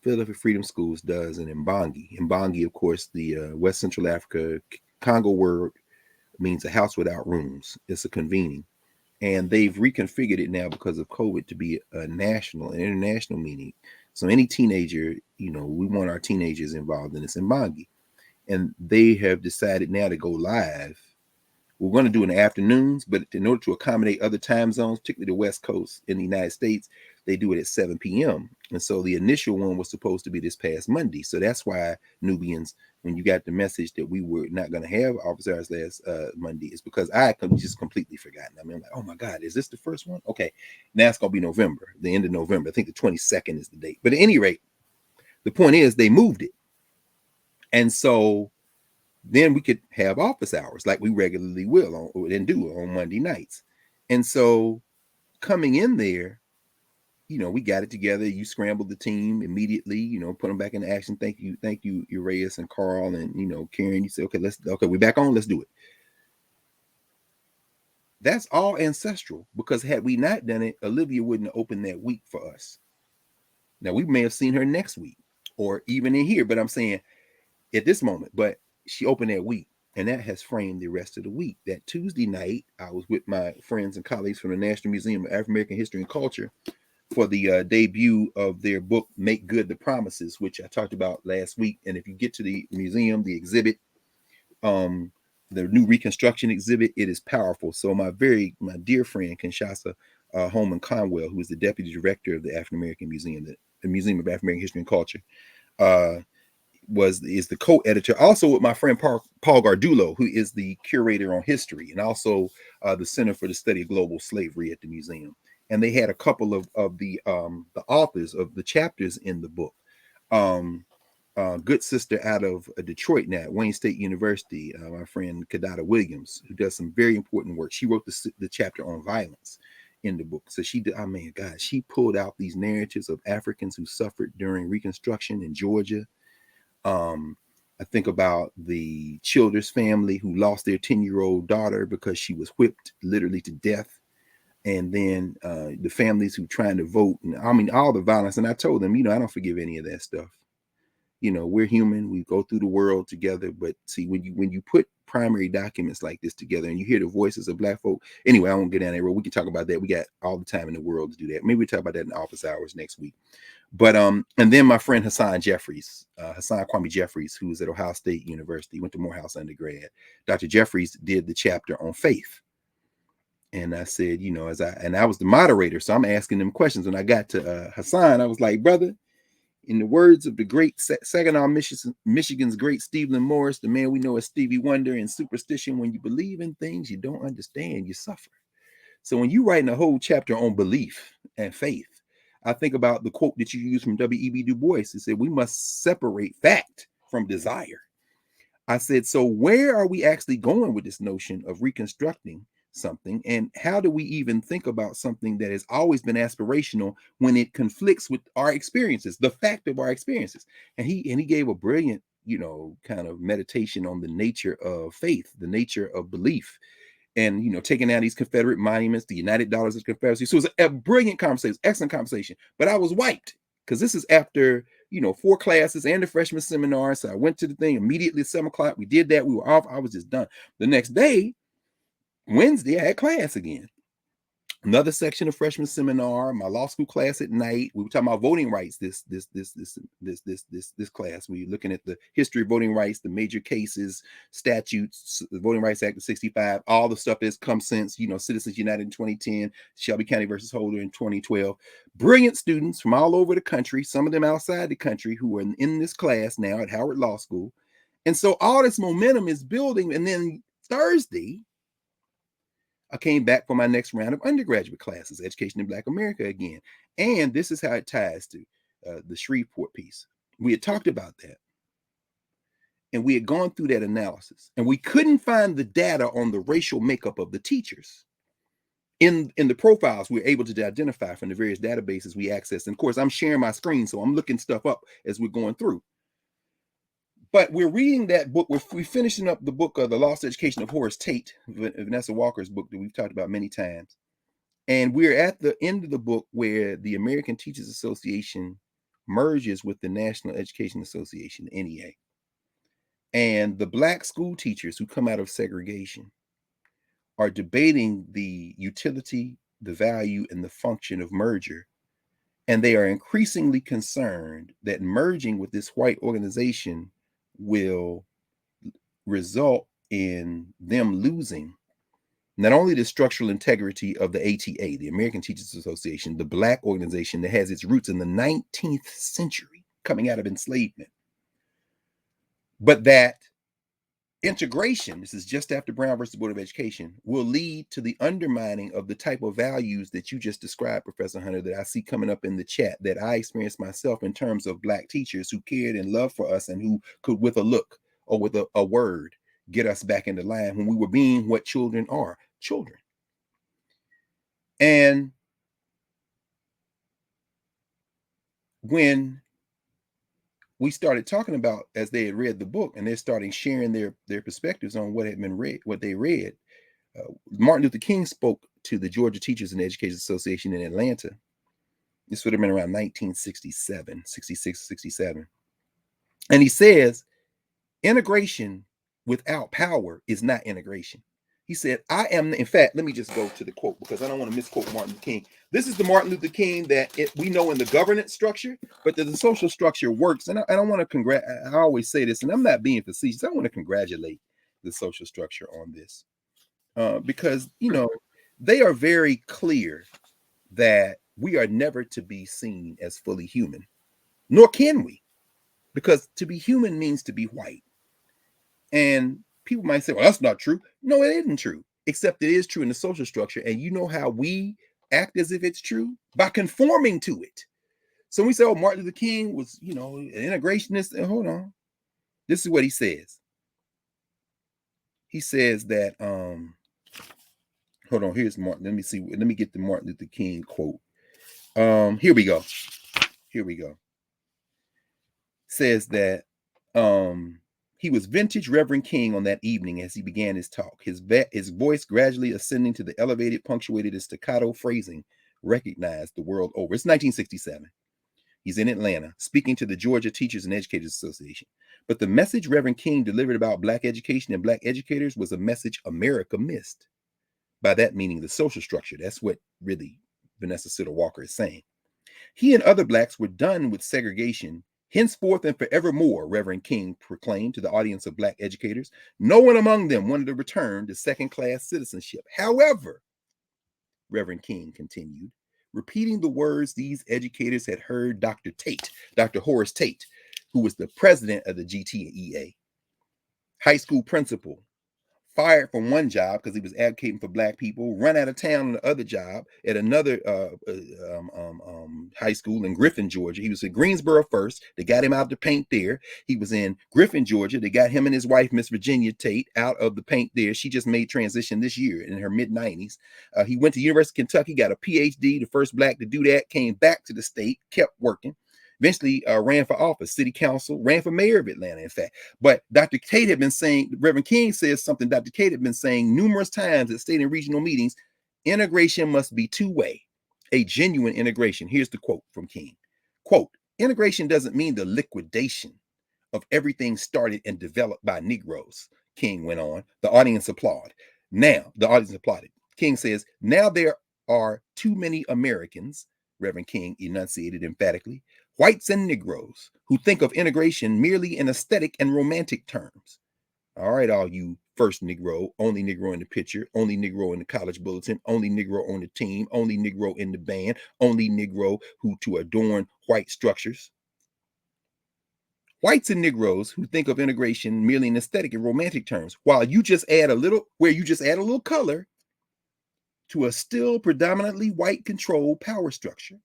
Philadelphia Freedom Schools does an Mbangi. Mbangi, of course, the West Central Africa Congo word means a house without rooms. It's a convening. And they've reconfigured it now because of COVID to be a national and international meeting. So any teenager, you know, we want our teenagers involved in this Mbangi. And they have decided now to go live. We're going to do it in the afternoons, but in order to accommodate other time zones, particularly the West Coast in the United States, they do it at 7 p.m. And so the initial one was supposed to be this past Monday. So that's why, Nubians, when you got the message that we were not going to have office hours last Monday, is because I just completely forgotten. I mean, I'm like, oh my God, is this the first one? Okay, now it's going to be November, the end of November. I think the 22nd is the date. But at any rate, the point is they moved it. And so then we could have office hours like we regularly will and do on Monday nights. And so coming in there, you know, we got it together. You scrambled the team immediately, you know, put them back into action. Thank you, Urias and Carl and, you know, Karen. You said, okay, we're back on. Let's do it. That's all ancestral, because had we not done it, Olivia wouldn't have opened that week for us. Now, we may have seen her next week or even in here, but I'm saying at this moment, but she opened that week, and that has framed the rest of the week. That Tuesday night, I was with my friends and colleagues from the National Museum of African American History and Culture for the debut of their book, Make Good the Promises, which I talked about last week. And if you get to the museum, the exhibit, the new reconstruction exhibit, it is powerful. So my dear friend, Kinshasa Holman Conwell, who is the deputy director of the African American Museum, the Museum of African American History and Culture, is the co-editor, also with my friend Paul Gardulo, who is the curator on history and also the Center for the Study of Global Slavery at the museum. And they had a couple of the authors of the chapters in the book. Good sister out of Detroit now, Wayne State University, my friend Kadada Williams, who does some very important work. She wrote the chapter on violence in the book. So she did, oh man, God, she pulled out these narratives of Africans who suffered during Reconstruction in Georgia. I think about the Childers family who lost their 10-year-old daughter because she was whipped literally to death. And then the families who trying to vote. And, I mean, all the violence. And I told them, you know, I don't forgive any of that stuff. You know, we're human. We go through the world together. But see, when you put primary documents like this together and you hear the voices of Black folk. Anyway, I won't get down that road. We can talk about that. We got all the time in the world to do that. Maybe we'll talk about that in office hours next week. But and then my friend Hassan Kwame Jeffries, who's at Ohio State University, went to Morehouse undergrad. Dr. Jeffries did the chapter on faith. And I said, you know, I was the moderator, so I'm asking them questions. When I got to Hassan, I was like, brother, in the words of the great Saginaw, Michigan's great Stephen Morris, the man we know as Stevie Wonder, in superstition, when you believe in things you don't understand, you suffer. So when you writing a whole chapter on belief and faith, I think about the quote that you used from W.E.B. Du Bois. It said, we must separate fact from desire. I said, so where are we actually going with this notion of reconstructing something? And how do we even think about something that has always been aspirational when it conflicts with our experiences, the fact of our experiences? And he gave a brilliant, you know, kind of meditation on the nature of faith, the nature of belief. and, you know, taking down these Confederate monuments, the United Dollars of the Confederacy. So it was a brilliant conversation, excellent conversation. But I was wiped because this is after, you know, 4 classes and the freshman seminar. So I went to the thing immediately at 7 o'clock. We did that. We were off. I was just done. The next day, Wednesday, I had class again. Another section of freshman seminar, my law school class at night. We were talking about voting rights. This class. We were looking at the history of voting rights, the major cases, statutes, the Voting Rights Act of '65, all the stuff that's come since, you know, Citizens United in 2010, Shelby County versus Holder in 2012. Brilliant students from all over the country, some of them outside the country, who are in this class now at Howard Law School. And so all this momentum is building. And then Thursday, I came back for my next round of undergraduate classes, Education in Black America again. And this is how it ties to the Shreveport piece. We had talked about that. And we had gone through that analysis. And we couldn't find the data on the racial makeup of the teachers. In the profiles we were able to identify from the various databases we accessed. And of course, I'm sharing my screen, so I'm looking stuff up as we're going through. But we're reading that book. We're finishing up the book of The Lost Education of Horace Tate, Vanessa Walker's book that we've talked about many times. And we're at the end of the book where the American Teachers Association merges with the National Education Association, the NEA. And the Black school teachers who come out of segregation are debating the utility, the value, and the function of merger. And they are increasingly concerned that merging with this white organization will result in them losing not only the structural integrity of the ATA, the American Teachers Association, the Black organization that has its roots in the 19th century, coming out of enslavement, but that integration, this is just after Brown versus Board of Education, will lead to the undermining of the type of values that you just described, Professor Hunter, that I see coming up in the chat, that I experienced myself in terms of Black teachers who cared and loved for us and who could, with a look or with a word, get us back into line when we were being what children are, children. And when we started talking about, as they had read the book and they're starting sharing their perspectives on what had been read, what they read, Martin Luther King spoke to the Georgia Teachers and Education Association in Atlanta. This would have been around 1967, 66, 67. And he says, integration without power is not integration. He said, I am, in fact, let me just go to the quote because I don't want to misquote Martin Luther King. This is the Martin Luther King that we know in the governance structure, but the social structure works. And I want to I always say this, and I'm not being facetious. I want to congratulate the social structure on this because, you know, they are very clear that we are never to be seen as fully human, nor can we, because to be human means to be white. And people might say, well, that's not true. No, it isn't true, except it is true in the social structure. And you know how we act as if it's true? By conforming to it. So when we say, oh, Martin Luther King was, you know, an integrationist. And hold on. This is what he says. He says that, hold on, here's Martin. Let me see. Let me get the Martin Luther King quote. Here we go. Says that, he was vintage Reverend King on that evening as he began his talk, his voice gradually ascending to the elevated, punctuated, and staccato phrasing recognized the world over. It's 1967. He's in Atlanta, speaking to the Georgia Teachers and Educators Association. But the message Reverend King delivered about Black education and Black educators was a message America missed. By that meaning the social structure. That's what really Vanessa Siddle Walker is saying. He and other Blacks were done with segregation. Henceforth and forevermore, Reverend King proclaimed to the audience of Black educators. No one among them wanted to return to second-class citizenship. However, Reverend King continued, repeating the words these educators had heard Dr. Horace Tate, who was the president of the GTEA, high school principal, fired from one job because he was advocating for Black people, run out of town on the other job at another high school in Griffin, Georgia. He was in Greensboro first. They got him out of the paint there. He was in Griffin, Georgia. They got him and his wife, Miss Virginia Tate, out of the paint there. She just made transition this year in her mid-90s. He went to University of Kentucky, got a PhD, the first Black to do that, came back to the state, kept working. Eventually ran for office, city council, ran for mayor of Atlanta, in fact. But Dr. Tate had been saying, Reverend King says something Dr. Tate had been saying numerous times at state and regional meetings: integration must be two-way, a genuine integration. Here's the quote from King. Quote, integration doesn't mean the liquidation of everything started and developed by Negroes, King went on. The audience applauded. King says, now there are too many Americans, Reverend King enunciated emphatically, whites and Negroes, who think of integration merely in aesthetic and romantic terms. All right, all you first Negro, only Negro in the picture, only Negro in the college bulletin, only Negro on the team, only Negro in the band, only Negro who to adorn white structures. Whites and Negroes who think of integration merely in aesthetic and romantic terms, while you just add a little color to a still predominantly white controlled power structure.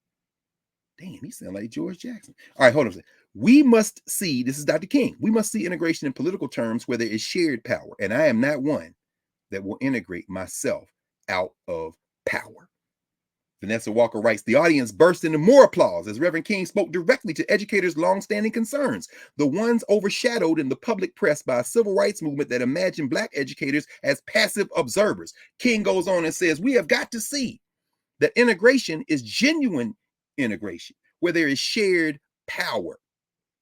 Damn, he sounds like George Jackson. All right, hold on a second. We must see, this is Dr. King, we must see integration in political terms where there is shared power. And I am not one that will integrate myself out of power. Vanessa Walker writes, the audience burst into more applause as Reverend King spoke directly to educators' longstanding concerns, the ones overshadowed in the public press by a civil rights movement that imagined Black educators as passive observers. King goes on and says, we have got to see that integration is genuine integration, where there is shared power.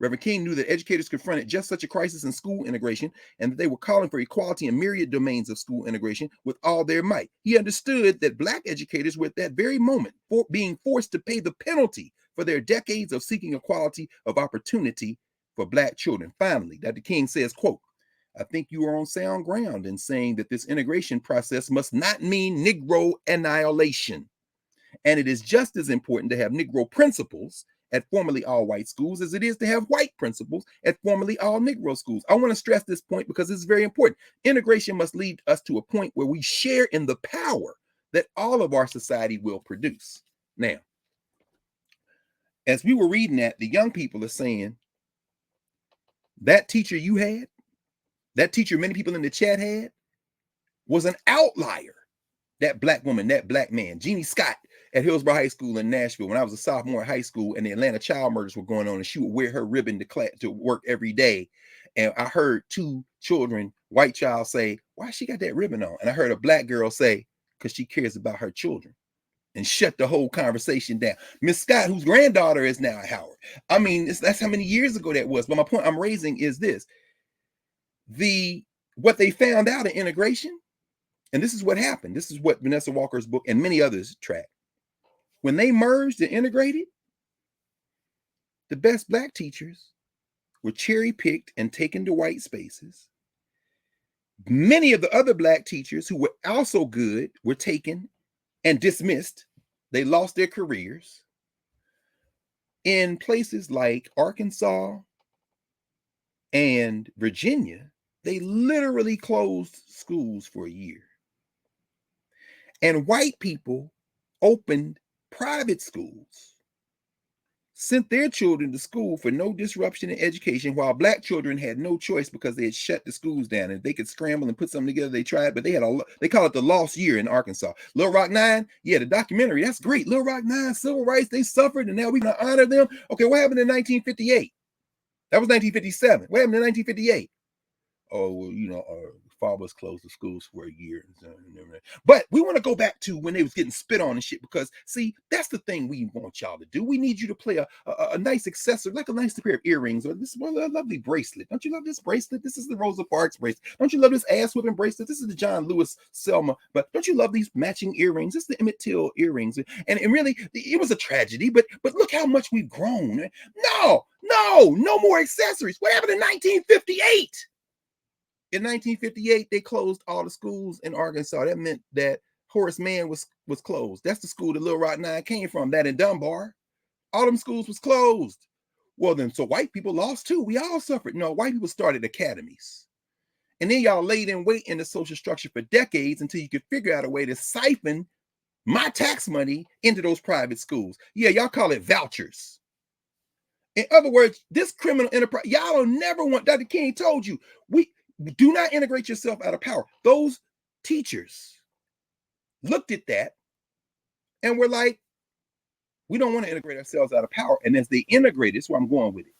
Reverend King knew that educators confronted just such a crisis in school integration, and that they were calling for equality in myriad domains of school integration with all their might. He understood that Black educators were at that very moment being forced to pay the penalty for their decades of seeking equality of opportunity for Black children. Finally, Dr. King says, quote, I think you are on sound ground in saying that this integration process must not mean Negro annihilation. And it is just as important to have Negro principals at formerly all white schools as it is to have white principals at formerly all Negro schools. I want to stress this point because it's very important. Integration must lead us to a point where we share in the power that all of our society will produce. Now, as we were reading that, the young people are saying, that teacher you had, that teacher many people in the chat had, was an outlier. That Black woman, that Black man, Jeannie Scott, at Hillsborough High School in Nashville, when I was a sophomore in high school and the Atlanta child murders were going on, and she would wear her ribbon to work every day. And I heard two children, white child, say, why she got that ribbon on? And I heard a Black girl say, because she cares about her children, and shut the whole conversation down. Miss Scott, whose granddaughter is now at Howard. I mean, that's how many years ago that was. But my point I'm raising is this. What they found out in integration, and this is what happened. This is what Vanessa Walker's book and many others track. When they merged and integrated, the best Black teachers were cherry-picked and taken to white spaces. Many of the other Black teachers who were also good were taken and dismissed. They lost their careers. In places like Arkansas and Virginia, they literally closed schools for a year. And white people opened private schools, sent their children to school for no disruption in education, while Black children had no choice because they had shut the schools down. And they could scramble and put something together, they tried, but they call it the lost year in Arkansas. Little Rock Nine, yeah, the documentary, that's great. Little Rock Nine, civil rights, they suffered, and now we're going to honor them. Okay, what happened in 1958? That was 1957. What happened in 1958? Oh, well, fathers closed the schools for a year. But we want to go back to when they was getting spit on and shit, because see, that's the thing we want y'all to do. We need you to play a nice accessory, like a nice pair of earrings, or this one, a lovely bracelet. Don't you love this bracelet? This is the Rosa Parks bracelet. Don't you love this ass whipping bracelet? This is the John Lewis Selma. But don't you love these matching earrings? This is the Emmett Till earrings. And really, it was a tragedy, but look how much we've grown. No more accessories. What happened in 1958? In 1958, they closed all the schools in Arkansas. That meant that Horace Mann was closed. That's the school that Little Rock Nine came from, that in Dunbar. All them schools was closed. Well, then, so white people lost too. We all suffered. No, white people started academies. And then y'all laid in wait in the social structure for decades until you could figure out a way to siphon my tax money into those private schools. Yeah, y'all call it vouchers. In other words, this criminal enterprise, y'all don't never want, Dr. King told you, do not integrate yourself out of power. Those teachers looked at that and were like, We don't want to integrate ourselves out of power. And as they integrate, that's where I'm going with it.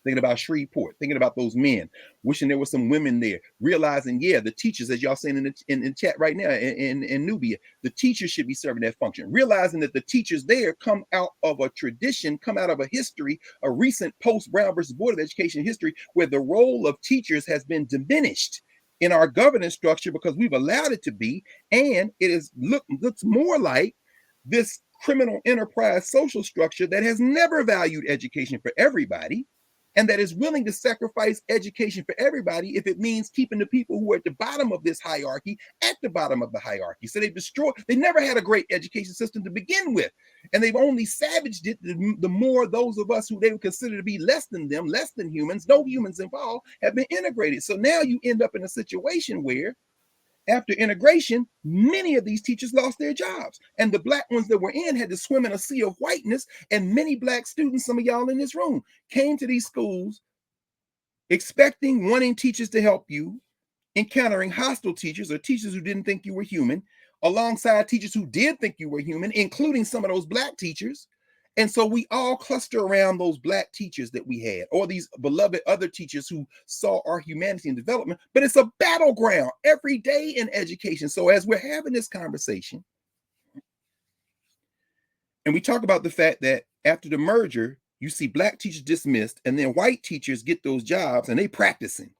Thinking about Shreveport, thinking about those men, wishing there were some women there, realizing, yeah, the teachers, as y'all saying in the chat right now in Nubia, the teachers should be serving that function. Realizing that the teachers there come out of a tradition, come out of a history, a recent post-Brown versus Board of Education history, where the role of teachers has been diminished in our governance structure because we've allowed it to be, and it looks more like this criminal enterprise social structure that has never valued education for everybody, and that is willing to sacrifice education for everybody if it means keeping the people who are at the bottom of this hierarchy at the bottom of the hierarchy. So they never had a great education system to begin with. And they've only savaged it the more those of us who they would consider to be less than them, less than humans, no humans involved, have been integrated. So now you end up in a situation where after integration, many of these teachers lost their jobs. And the Black ones that were in had to swim in a sea of whiteness. And many Black students, some of y'all in this room, came to these schools expecting, wanting teachers to help you, encountering hostile teachers or teachers who didn't think you were human, alongside teachers who did think you were human, including some of those Black teachers. And so we all cluster around those Black teachers that we had, or these beloved other teachers who saw our humanity and development. But it's a battleground every day in education. So as we're having this conversation, and we talk about the fact that after the merger, you see Black teachers dismissed, and then white teachers get those jobs and they practicing,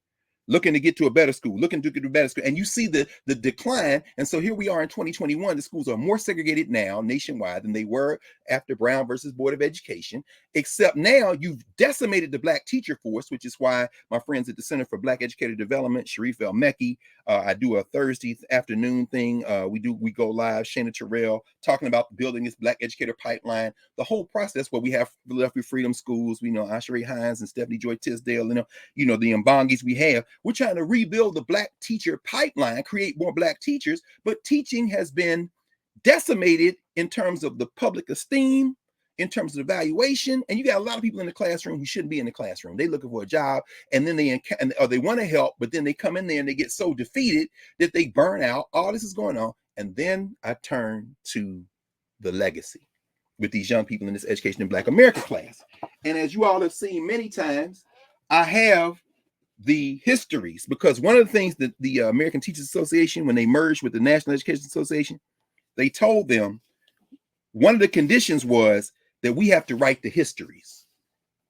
looking to get to a better school, and you see the decline. And so here we are in 2021. The schools are more segregated now nationwide than they were after Brown versus Board of Education, except now you've decimated the Black teacher force, which is why my friends at the Center for Black Educator Development, Sharif El-Mekki, I do a Thursday afternoon thing. We go live, Shana Terrell, talking about building this Black educator pipeline, the whole process where we have Philadelphia Freedom Schools, we know Asheray Hines and Stephanie Joy Tisdale, the Mbangis we have. We're trying to rebuild the Black teacher pipeline, create more Black teachers, but teaching has been decimated in terms of the public esteem, in terms of evaluation. And you got a lot of people in the classroom who shouldn't be in the classroom. They're looking for a job, and then they want to help, but then they come in there and they get so defeated that they burn out. All this is going on. And then I turn to the legacy with these young people in this Education in Black America class. And as you all have seen many times, I have the histories, because one of the things that the American Teachers Association, when they merged with the National Education Association, they told them one of the conditions was that we have to write the histories.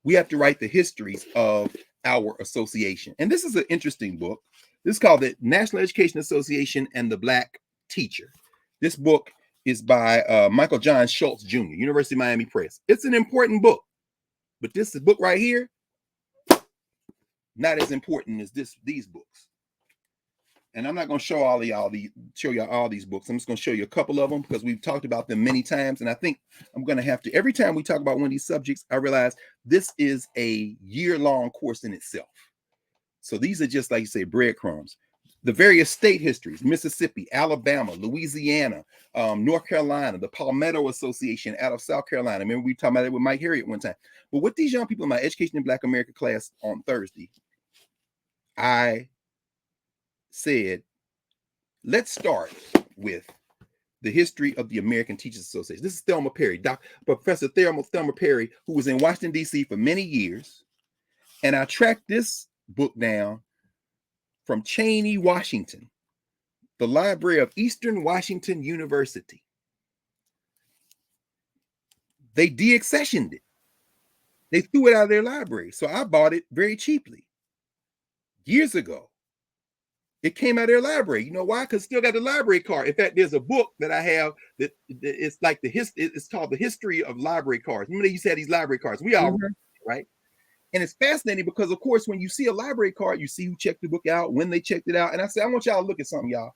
We have to write the histories of our association. And this is an interesting book. This is called the National Education Association and the Black Teacher. This book is by Michael John Schultz Jr., University of Miami Press. It's an important book, but this book right here, not as important as these books. And I'm not going to show y'all all these books. I'm just going to show you a couple of them because we've talked about them many times. And I think I'm going to have to, every time we talk about one of these subjects, I realize this is a year-long course in itself. So these are just, like you say, breadcrumbs. The various state histories: Mississippi, Alabama, Louisiana, North Carolina, the Palmetto Association out of South Carolina. Remember we talked about it with Mike Harriet one time. But with these young people in my Education in Black America class on Thursday, I said, let's start with the history of the American Teachers Association. This is Thelma Perry, Professor Thelma Perry, who was in Washington, D.C. for many years. And I tracked this book down from Cheney, Washington, the library of Eastern Washington University. They de-accessioned it. They threw it out of their library. So I bought it very cheaply years ago. It came out of their library. You know why? Because still got the library card. In fact, there's a book that I have that it's like it's called The History of Library Cards. Remember they used to have these library cards. We all right? And it's fascinating because, of course, when you see a library card, you see who checked the book out, when they checked it out. And I said, I want y'all to look at something, y'all.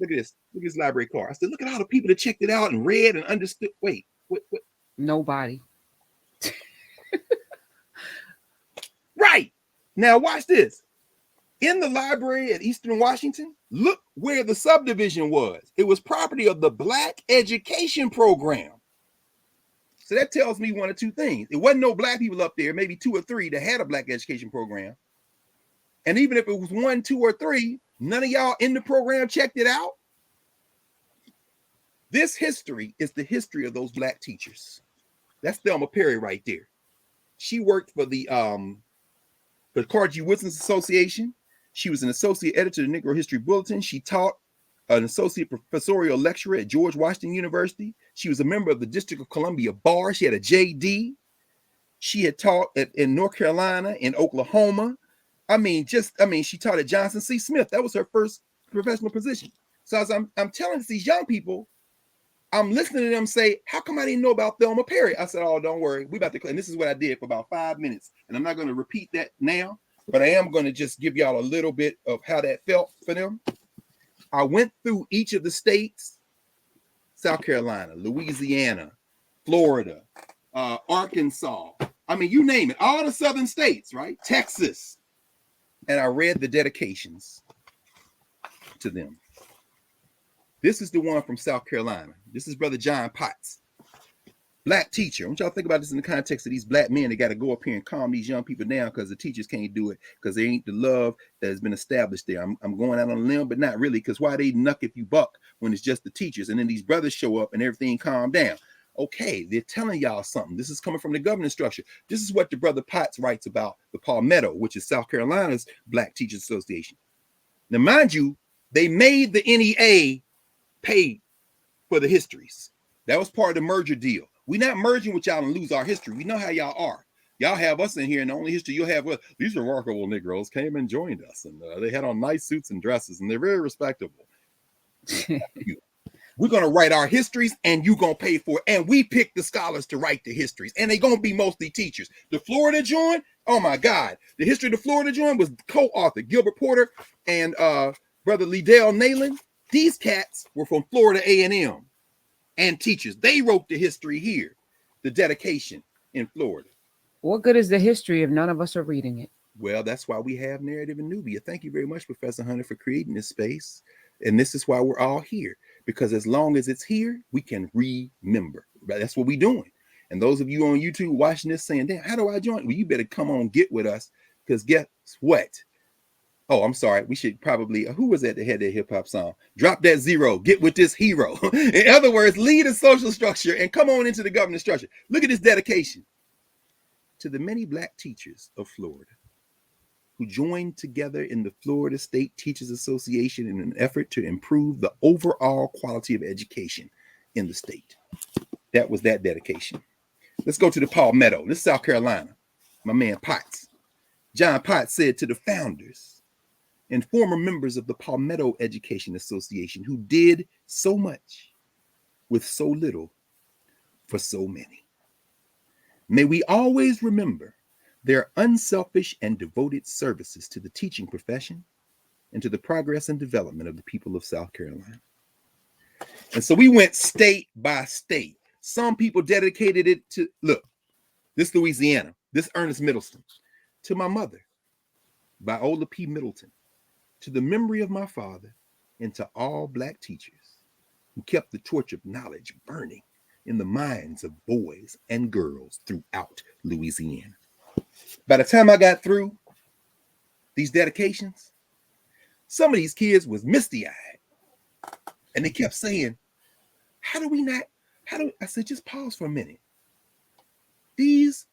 Look at this. Look at this library card. I said, look at all the people that checked it out and read and understood. Wait, what? Nobody. Right. Now watch this. In the library at Eastern Washington, look where the subdivision was. It was property of the Black Education Program. So that tells me one or two things. It wasn't no Black people up there, maybe 2 or 3 that had a Black Education Program. And even if it was 1, 2, or 3, none of y'all in the program checked it out. This history is the history of those Black teachers. That's Thelma Perry right there. She worked for the Carr G. Woodson Association. She was an associate editor of the Negro History Bulletin. She taught an associate professorial lecturer at George Washington University. She was a member of the District of Columbia Bar. She had a JD. She had taught in North Carolina, in Oklahoma. She taught at Johnson C. Smith. That was her first professional position. So as I'm telling these young people, I'm listening to them say, how come I didn't know about Thelma Perry? I said, oh, don't worry. We about to, and this is what I did for about 5 minutes. And I'm not going to repeat that now, but I am going to just give y'all a little bit of how that felt for them. I went through each of the states, South Carolina, Louisiana, Florida, Arkansas. I mean, you name it, all the southern states, right? Texas. And I read the dedications to them. This is the one from South Carolina. This is Brother John Potts, Black teacher. I want y'all to think about this in the context of these Black men that got to go up here and calm these young people down because the teachers can't do it because there ain't the love that has been established there. I'm going out on a limb, but not really, because why they knuck if you buck when it's just the teachers? And then these brothers show up and everything calm down. Okay, they're telling y'all something. This is coming from the governance structure. This is what the Brother Potts writes about the Palmetto, which is South Carolina's Black Teachers Association. Now, mind you, they made the NEA pay for the histories. That was part of the merger deal. We're not merging with y'all and lose our history. We know how y'all are. Y'all have us in here, and the only history you'll have, well, these remarkable Negroes came and joined us, and they had on nice suits and dresses, and they're very respectable. We're going to write our histories, and you're going to pay for it. And we picked the scholars to write the histories, and they're going to be mostly teachers. The Florida joint, oh my God. The history of the Florida joint was co-authored Gilbert Porter and Brother Liddell Nayland. These cats were from Florida A&M and teachers. They wrote the history here, the dedication in Florida. What good is the history if none of us are reading it? Well, that's why we have Narrative in Nubia. Thank you very much, Professor Hunter, for creating this space. And this is why we're all here, because as long as it's here, we can remember. That's what we're doing. And those of you on YouTube watching this saying, damn, how do I join? Well, you better come on, get with us, because guess what? Oh, I'm sorry. We should probably, who was that had that hip hop song? Drop that zero, get with this hero. In other words, lead a social structure and come on into the governance structure. Look at this dedication. To the many Black teachers of Florida who joined together in the Florida State Teachers Association in an effort to improve the overall quality of education in the state. That was that dedication. Let's go to the Palmetto. This is South Carolina. My man Potts. John Potts said to the founders and former members of the Palmetto Education Association who did so much with so little for so many. May we always remember their unselfish and devoted services to the teaching profession and to the progress and development of the people of South Carolina. And so we went state by state. Some people dedicated it to, look, this Louisiana, this Ernest Middleton, to my mother, Viola P. Middleton, to the memory of my father, and to all Black teachers who kept the torch of knowledge burning in the minds of boys and girls throughout Louisiana. By the time I got through these dedications, some of these kids was misty-eyed, and they kept saying, I said, just pause for a minute. These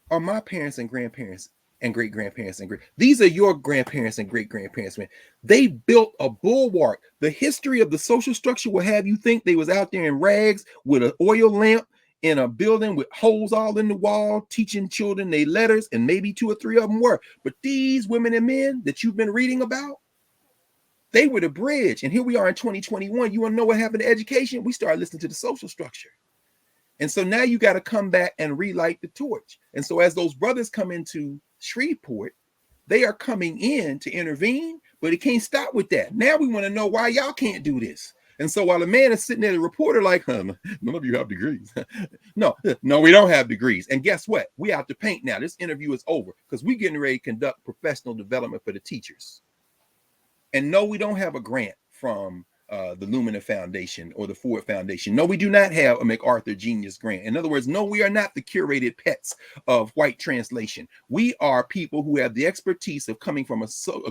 are my parents and grandparents and great-grandparents and these are your grandparents and great-grandparents, man. They built a bulwark. The history of the social structure will have you think they was out there in rags with an oil lamp in a building with holes all in the wall, teaching children their letters, and maybe 2 or 3 of them were. But these women and men that you've been reading about, they were the bridge. And here we are in 2021. You want to know what happened to education? We started listening to the social structure. And so now you got to come back and relight the torch. And so as those brothers come into Shreveport, they are coming in to intervene, but it can't stop with that. Now we want to know why y'all can't do this. And so while the man is sitting there, the reporter like, none of you have degrees. No, we don't have degrees. And guess what? We have to paint now. This interview is over because we're getting ready to conduct professional development for the teachers. And no, we don't have a grant from the Lumina Foundation or the Ford Foundation. No, we do not have a MacArthur Genius Grant. In other words, no, we are not the curated pets of white translation. We are people who have the expertise of coming from a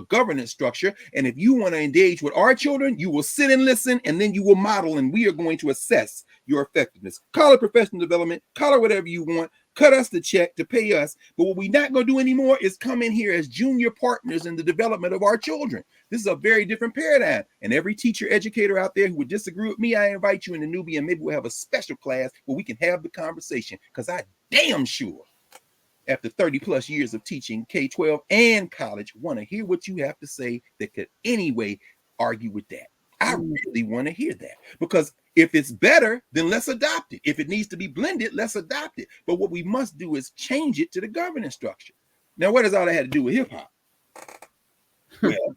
governance structure. And if you want to engage with our children, you will sit and listen, and then you will model, and we are going to assess your effectiveness. Call it professional development, call it whatever you want. Cut us the check to pay us. But what we're not going to do anymore is come in here as junior partners in the development of our children. This is a very different paradigm. And every teacher, educator out there who would disagree with me, I invite you in the newbie, and maybe we'll have a special class where we can have the conversation. Because I damn sure, after 30 plus years of teaching K-12 and college, want to hear what you have to say that could anyway argue with that. I really want to hear that, because if it's better, then let's adopt it. If it needs to be blended, let's adopt it. But what we must do is change it to the governance structure. Now, what does all that have to do with hip hop? Well,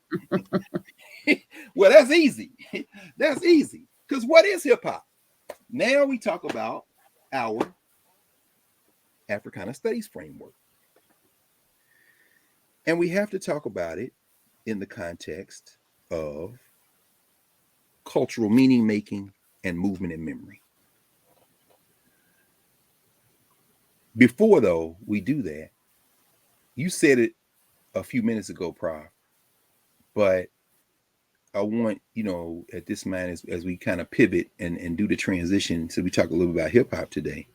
well, that's easy. That's easy. Because what is hip hop? Now we talk about our Africana Studies framework. And we have to talk about it in the context of cultural meaning making and movement and memory. Before, though, we do that, you said it a few minutes ago, Prof, but I want, at this moment, as we kind of pivot and do the transition, so we talk a little bit about hip hop today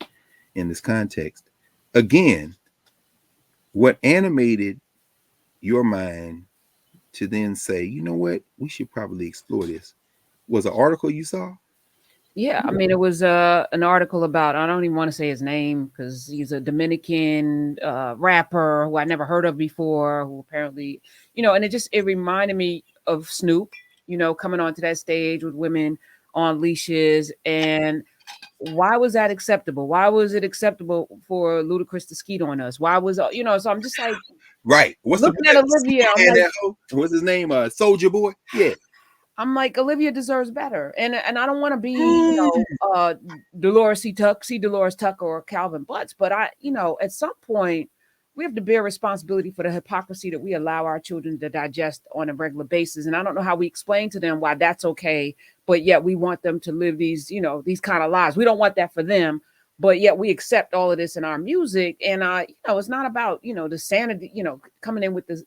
in this context. Again, what animated your mind to then say, you know what, we should probably explore this, was an article you saw? Yeah, I mean, it was an article about, I don't even want to say his name because he's a Dominican rapper who I never heard of before, who apparently, and it reminded me of Snoop, coming onto that stage with women on leashes. And why was that acceptable? Why was it acceptable for Ludacris to skeet on us? Why was, so I'm just like, right. What's looking at Olivia, I'm like, what's his name? Soldier Boy? Yeah. I'm like, Olivia deserves better. And I don't want to be, Dolores Tucker or Calvin Butts, but at some point we have to bear responsibility for the hypocrisy that we allow our children to digest on a regular basis. And I don't know how we explain to them why that's okay, but yet we want them to live these, these kind of lives. We don't want that for them, but yet we accept all of this in our music. And it's not about, the sanity, coming in with this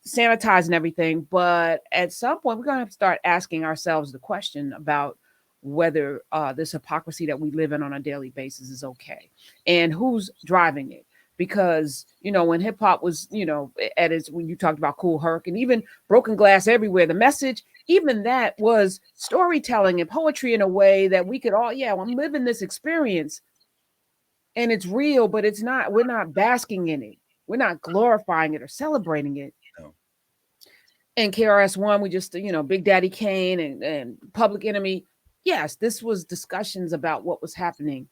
sanitizing everything, but at some point we're going to have to start asking ourselves the question about whether this hypocrisy that we live in on a daily basis is okay, and who's driving it. Because when hip hop was at its, when you talked about Cool Herc and even Broken Glass Everywhere, the message, even that was storytelling and poetry in a way that we could all, I'm living this experience and it's real, but it's not, we're not basking in it, we're not glorifying it or celebrating it. And KRS-One, we just, Big Daddy Kane and Public Enemy. Yes, this was discussions about what was happening.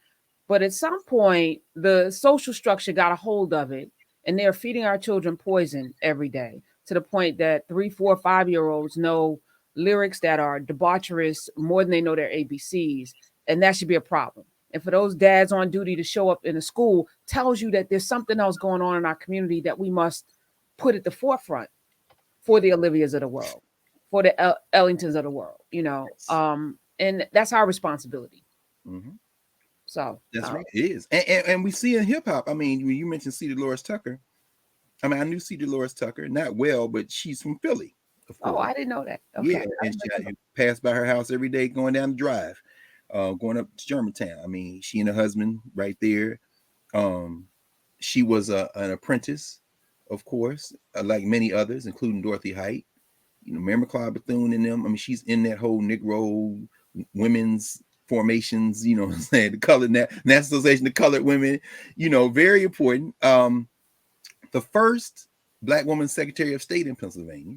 But at some point, the social structure got a hold of it, and they're feeding our children poison every day, to the point that 3, 4, 5-year-olds know lyrics that are debaucherous more than they know their ABCs. And that should be a problem. And for those dads on duty to show up in a school tells you that there's something else going on in our community that we must put at the forefront for the Olivias of the world, for the Ellingtons of the world, and that's our responsibility. Mm-hmm. So that's right, it is. And we see in hip hop, I mean, when you mentioned C. Dolores Tucker, I mean, I knew C. Dolores Tucker, not well, but she's from Philly. Of course. Oh, I didn't know that. Okay. Yeah, and she passed by her house every day going down the drive, going up to Germantown. I mean, she and her husband right there. She was an apprentice, of course, like many others, including Dorothy Height, Mary McLeod Bethune and them. I mean, she's in that whole Negro women's formations, what I'm saying, the colored National Association of Colored Women, very important. The first Black woman Secretary of State in Pennsylvania,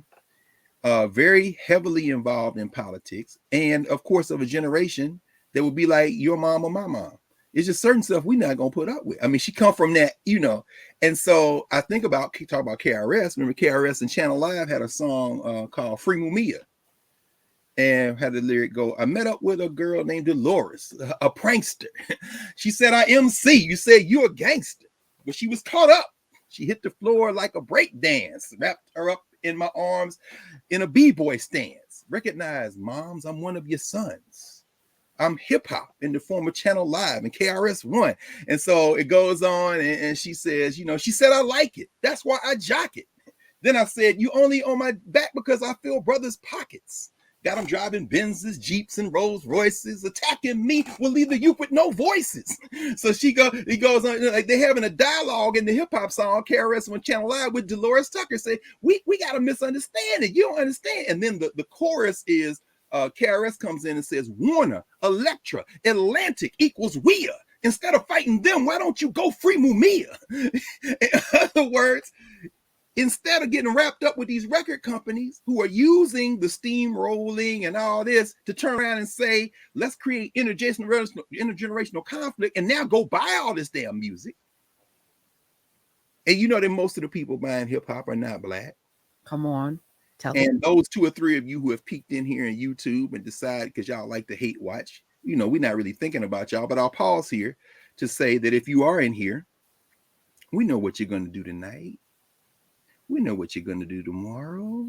very heavily involved in politics, and of course of a generation that would be like your mom or my mom. It's just certain stuff we're not gonna put up with. I mean, she come from that, And so I talk about KRS. Remember, KRS and Channel Live had a song called Free Mumia, and had the lyric go, I met up with a girl named Dolores, a prankster. She said, I MC. You said you're a gangster. But she was caught up. She hit the floor like a break dance, wrapped her up in my arms in a b-boy stance. recognize, moms, I'm one of your sons. I'm hip hop in the form of Channel Live and KRS-One. And so it goes on, and she says, she said, I like it. That's why I jock it. Then I said, you only on my back because I fill brothers' pockets. Got them driving Benzes, Jeeps, and Rolls Royces. Attacking me will leave the youth with no voices. So he goes on, like they're having a dialogue in the hip hop song, KRS-One Channel Live with Dolores Tucker, say, we got a misunderstanding. You don't understand. And then the chorus is, KRS comes in and says, Warner, Electra, Atlantic equals WEA. Instead of fighting them, why don't you go free Mumia? In other words, instead of getting wrapped up with these record companies who are using the steamrolling and all this to turn around and say, let's create intergenerational conflict and now go buy all this damn music. And you know that most of the people buying hip hop are not black. Come on. And those 2 or 3 of you who have peeked in here in YouTube and decide, because y'all like to hate watch, we're not really thinking about y'all, but I'll pause here to say that if you are in here, we know what you're going to do tonight. We know what you're going to do tomorrow.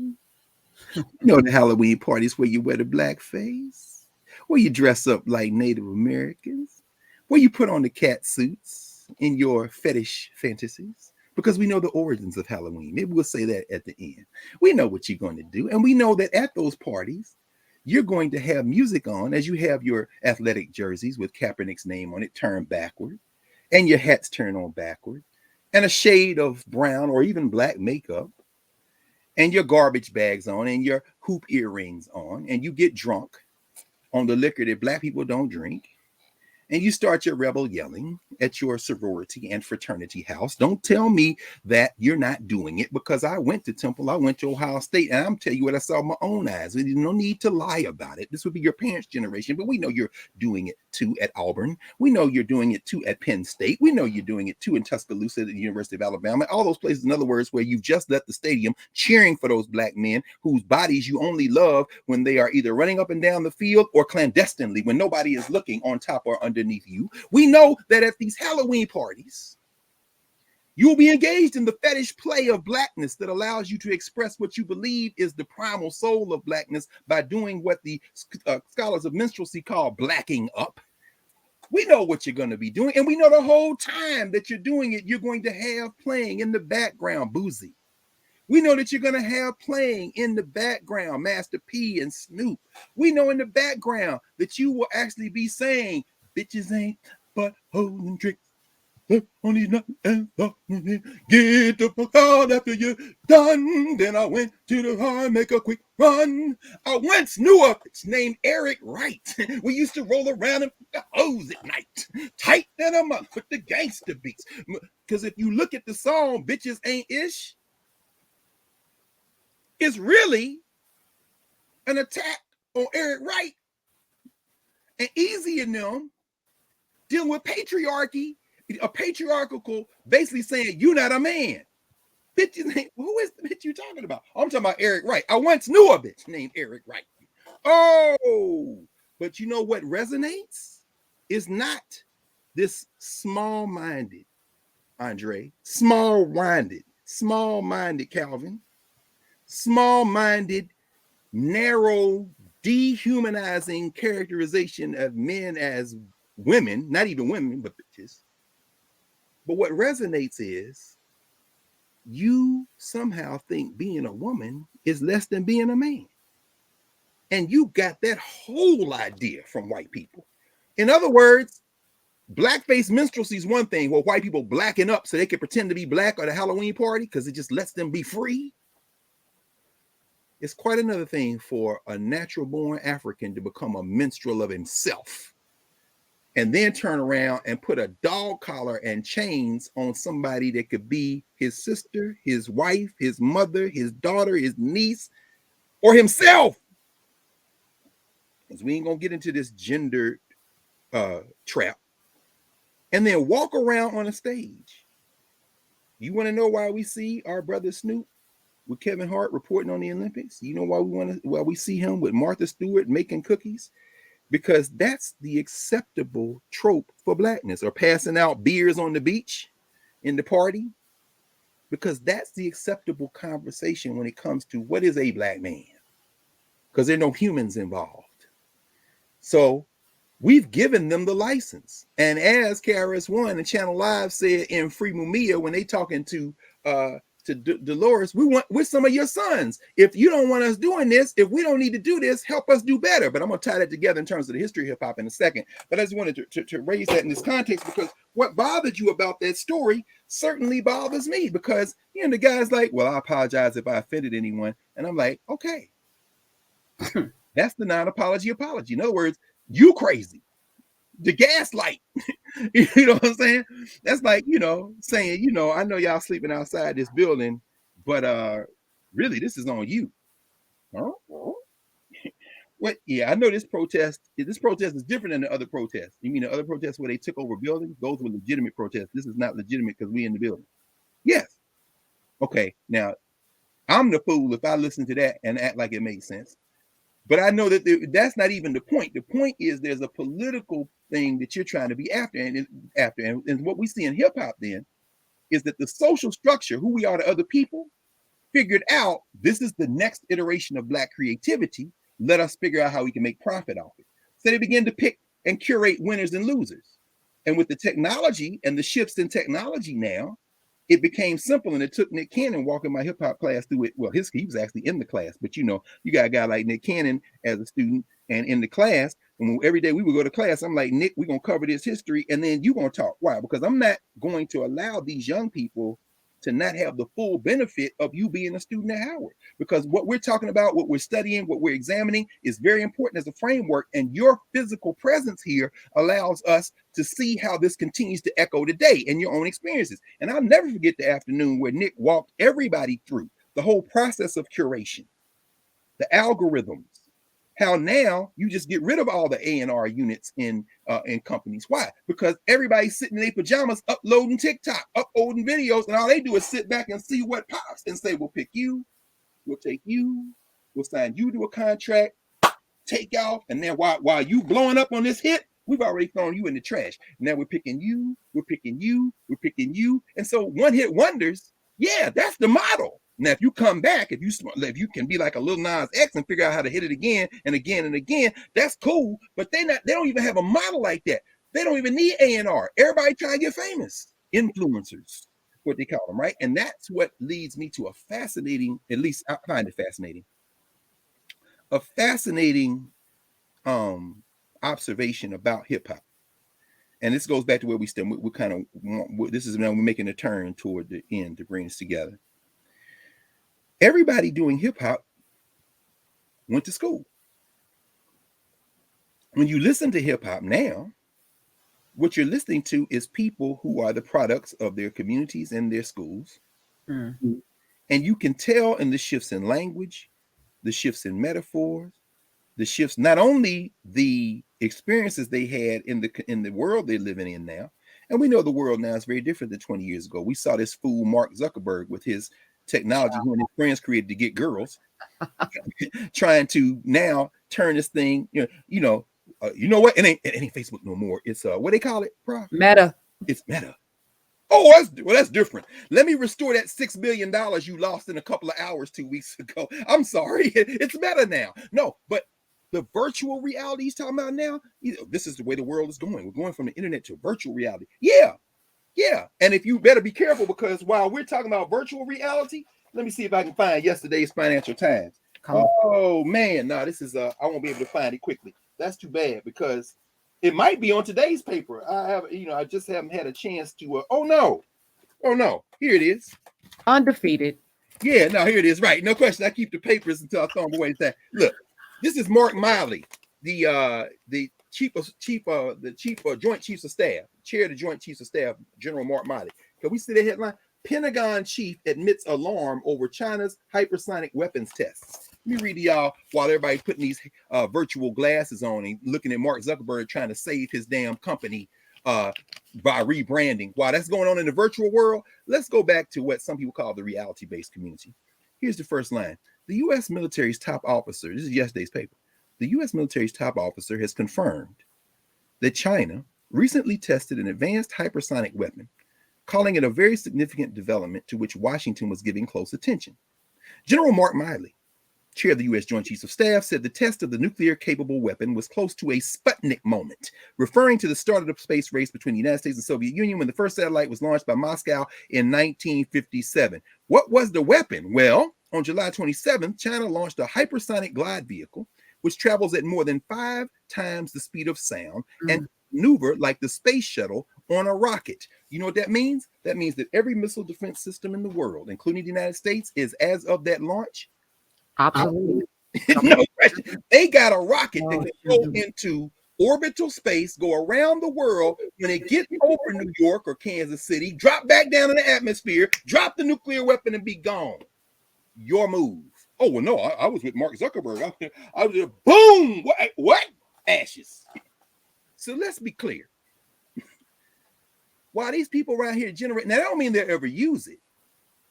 The Halloween parties where you wear the black face, where you dress up like Native Americans, where you put on the cat suits in your fetish fantasies, because we know the origins of Halloween. Maybe we'll say that at the end. We know what you're going to do. And we know that at those parties, you're going to have music on as you have your athletic jerseys with Kaepernick's name on it turned backward, and your hats turned on backward, and a shade of brown or even black makeup, and your garbage bags on, and your hoop earrings on, and you get drunk on the liquor that black people don't drink, and you start your rebel yelling at your sorority and fraternity house. Don't tell me that you're not doing it, because I went to Temple, I went to Ohio State, and I'm telling you what I saw with my own eyes. There's no need to lie about it. This would be your parents' generation, but we know you're doing it too at Auburn. We know you're doing it too at Penn State. We know you're doing it too in Tuscaloosa at the University of Alabama. All those places, in other words, where you've just left the stadium cheering for those black men whose bodies you only love when they are either running up and down the field or clandestinely when nobody is looking on top or underneath you. We know that at these Halloween parties, you'll be engaged in the fetish play of blackness that allows you to express what you believe is the primal soul of blackness by doing what the scholars of minstrelsy call blacking up. We know what you're going to be doing, and we know the whole time that you're doing it, you're going to have playing in the background Boozy. We know that you're going to have playing in the background Master P and Snoop. We know in the background that you will actually be saying, bitches ain't but holding tricks. On these nuts and get the fuck out after you're done. Then I went to the car, make a quick run. I once knew a bitch named Eric Wright. We used to roll around in the hose at night, tight than a month with the gangster beats. Because if you look at the song, Bitches Ain't Ish, it's really an attack on Eric Wright and Easy and them dealing with patriarchy. A patriarchal, basically saying, you're not a man. Bitches ain't, who is the bitch you talking about? I'm talking about Eric Wright. I once knew a bitch named Eric Wright. Oh, but you know what resonates? Is not this small-minded, Andre, small-minded Calvin, small-minded, narrow, dehumanizing characterization of men as women, not even women, but bitches. But what resonates is you somehow think being a woman is less than being a man. And you got that whole idea from white people. In other words, blackface minstrelsy is one thing, where white people blacken up so they can pretend to be black at a Halloween party because it just lets them be free. It's quite another thing for a natural-born African to become a minstrel of himself, and then turn around and put a dog collar and chains on somebody that could be his sister, his wife, his mother, his daughter, his niece, or himself. Because we ain't going to get into this gender trap. And then walk around on a stage. You want to know why we see our brother Snoop with Kevin Hart reporting on the Olympics? You know why we see him with Martha Stewart making cookies? Because that's the acceptable trope for blackness, or passing out beers on the beach in the party, because that's the acceptable conversation when it comes to what is a black man. because there are no humans involved. So we've given them the license. And as KRS-One and Channel Live said in Free Mumia, when they talking to Dolores, we're some of your sons. If you don't want us doing this, if we don't need to do this, help us do better. But I'm going to tie that together in terms of the history of hip hop in a second. But I just wanted to raise that in this context, because what bothered you about that story certainly bothers me, because, you know, the guy's like, well, I apologize if I offended anyone. And I'm like, okay, that's the non-apology apology. In other words, you crazy. The gaslight. You know what I'm saying? That's like, you know, saying, you know, I know y'all sleeping outside this building, but really this is on you. Huh? What? Yeah, I know this protest is different than the other protests. You mean the other protests where they took over buildings? Those were legitimate protests. This is not legitimate because we in the building. Yes. Okay. Now, I'm the fool if I listen to that and act like it makes sense. But I know that that's not even the point. The point is there's a political thing that you're trying to be after. And what we see in hip hop then is that the social structure, who we are to other people, figured out this is the next iteration of Black creativity. Let us figure out how we can make profit off it. So they begin to pick and curate winners and losers. And with the technology and the shifts in technology now, it became simple. And it took Nick Cannon walking my hip hop class through it. Well, he was actually in the class, but you know, you got a guy like Nick Cannon as a student and in the class. And every day we would go to class, I'm like, Nick, we're going to cover this history and then you're going to talk. Why? Because I'm not going to allow these young people to not have the full benefit of you being a student at Howard. Because what we're talking about, what we're studying, what we're examining is very important as a framework. And your physical presence here allows us to see how this continues to echo today in your own experiences. And I'll never forget the afternoon where Nick walked everybody through the whole process of curation, the algorithms, how now you just get rid of all the A&R units in companies. Why? Because everybody's sitting in their pajamas uploading TikTok, uploading videos, and all they do is sit back and see what pops and say, we'll pick you, we'll take you, we'll sign you to a contract, take off, and then while you blowing up on this hit, we've already thrown you in the trash. Now we're picking you, we're picking you, we're picking you. And so one hit wonders, yeah, that's the model. Now, if you come back, if you can be like a Lil Nas X and figure out how to hit it again and again and again, that's cool. But they don't even have a model like that. They don't even need A&R. Everybody trying to get famous. Influencers, what they call them, right? And that's what leads me to a fascinating, at least I find it fascinating, a fascinating observation about hip hop. And this goes back to where we stand. We kind of, this is now we're making a turn toward the end to bring us together. Everybody doing hip hop went to school. When you listen to hip hop now, what you're listening to is people who are the products of their communities and their schools. Mm-hmm. And you can tell in the shifts in language, the shifts in metaphors, the shifts, not only the experiences they had in the world they're living in now. And we know the world now is very different than 20 years ago. We saw this fool Mark Zuckerberg with his technology, who and his friends created to get girls, trying to now turn this thing, you know what? It ain't Facebook no more. It's what they call it, bro? Meta. It's Meta. Oh, that's different. Let me restore that $6 billion you lost in a couple of hours 2 weeks ago. I'm sorry, it's Meta now. No, but the virtual reality he's talking about now, this is the way the world is going. We're going from the internet to virtual reality. Yeah. And if you better be careful, because while we're talking about virtual reality, let me see if I can find yesterday's Financial Times. Oh man, no, this is I won't be able to find it quickly. That's too bad, because it might be on today's paper. I just haven't had a chance to oh no, here it is. Undefeated. Yeah, no, here it is. Right, no question. I keep the papers until I throw them away. Look, this is Mark Miley, the Joint Chiefs of Staff, chair of the Joint Chiefs of Staff, General Mark Miley. Can we see the headline? Pentagon chief admits alarm over China's hypersonic weapons tests. Let me read to y'all while everybody's putting these virtual glasses on and looking at Mark Zuckerberg trying to save his damn company by rebranding. While that's going on in the virtual world, let's go back to what some people call the reality-based community. Here's the first line. The U.S. military's top officer, this is yesterday's paper, the U.S. military's top officer has confirmed that China recently tested an advanced hypersonic weapon, calling it a very significant development to which Washington was giving close attention. General Mark Miley chair of the U.S. Joint Chiefs of Staff, said the test of the nuclear-capable weapon was close to a Sputnik moment, referring to the start of the space race between the United States and Soviet Union when the first satellite was launched by Moscow in 1957. What was the weapon? Well, on July 27th, China launched a hypersonic glide vehicle, which travels at more than 5 times the speed of sound and maneuver like the space shuttle on a rocket. You know what that means? That means that every missile defense system in the world, including the United States, is, as of that launch, Absolutely. no question. They got a rocket that can go into orbital space, go around the world. When it gets over New York or Kansas City, drop back down in the atmosphere, drop the nuclear weapon, and be gone. Your move. Oh, well, no, I was with Mark Zuckerberg. I was just, boom! What? Ashes. So let's be clear. While these people around here generate, now that don't mean they'll ever use it.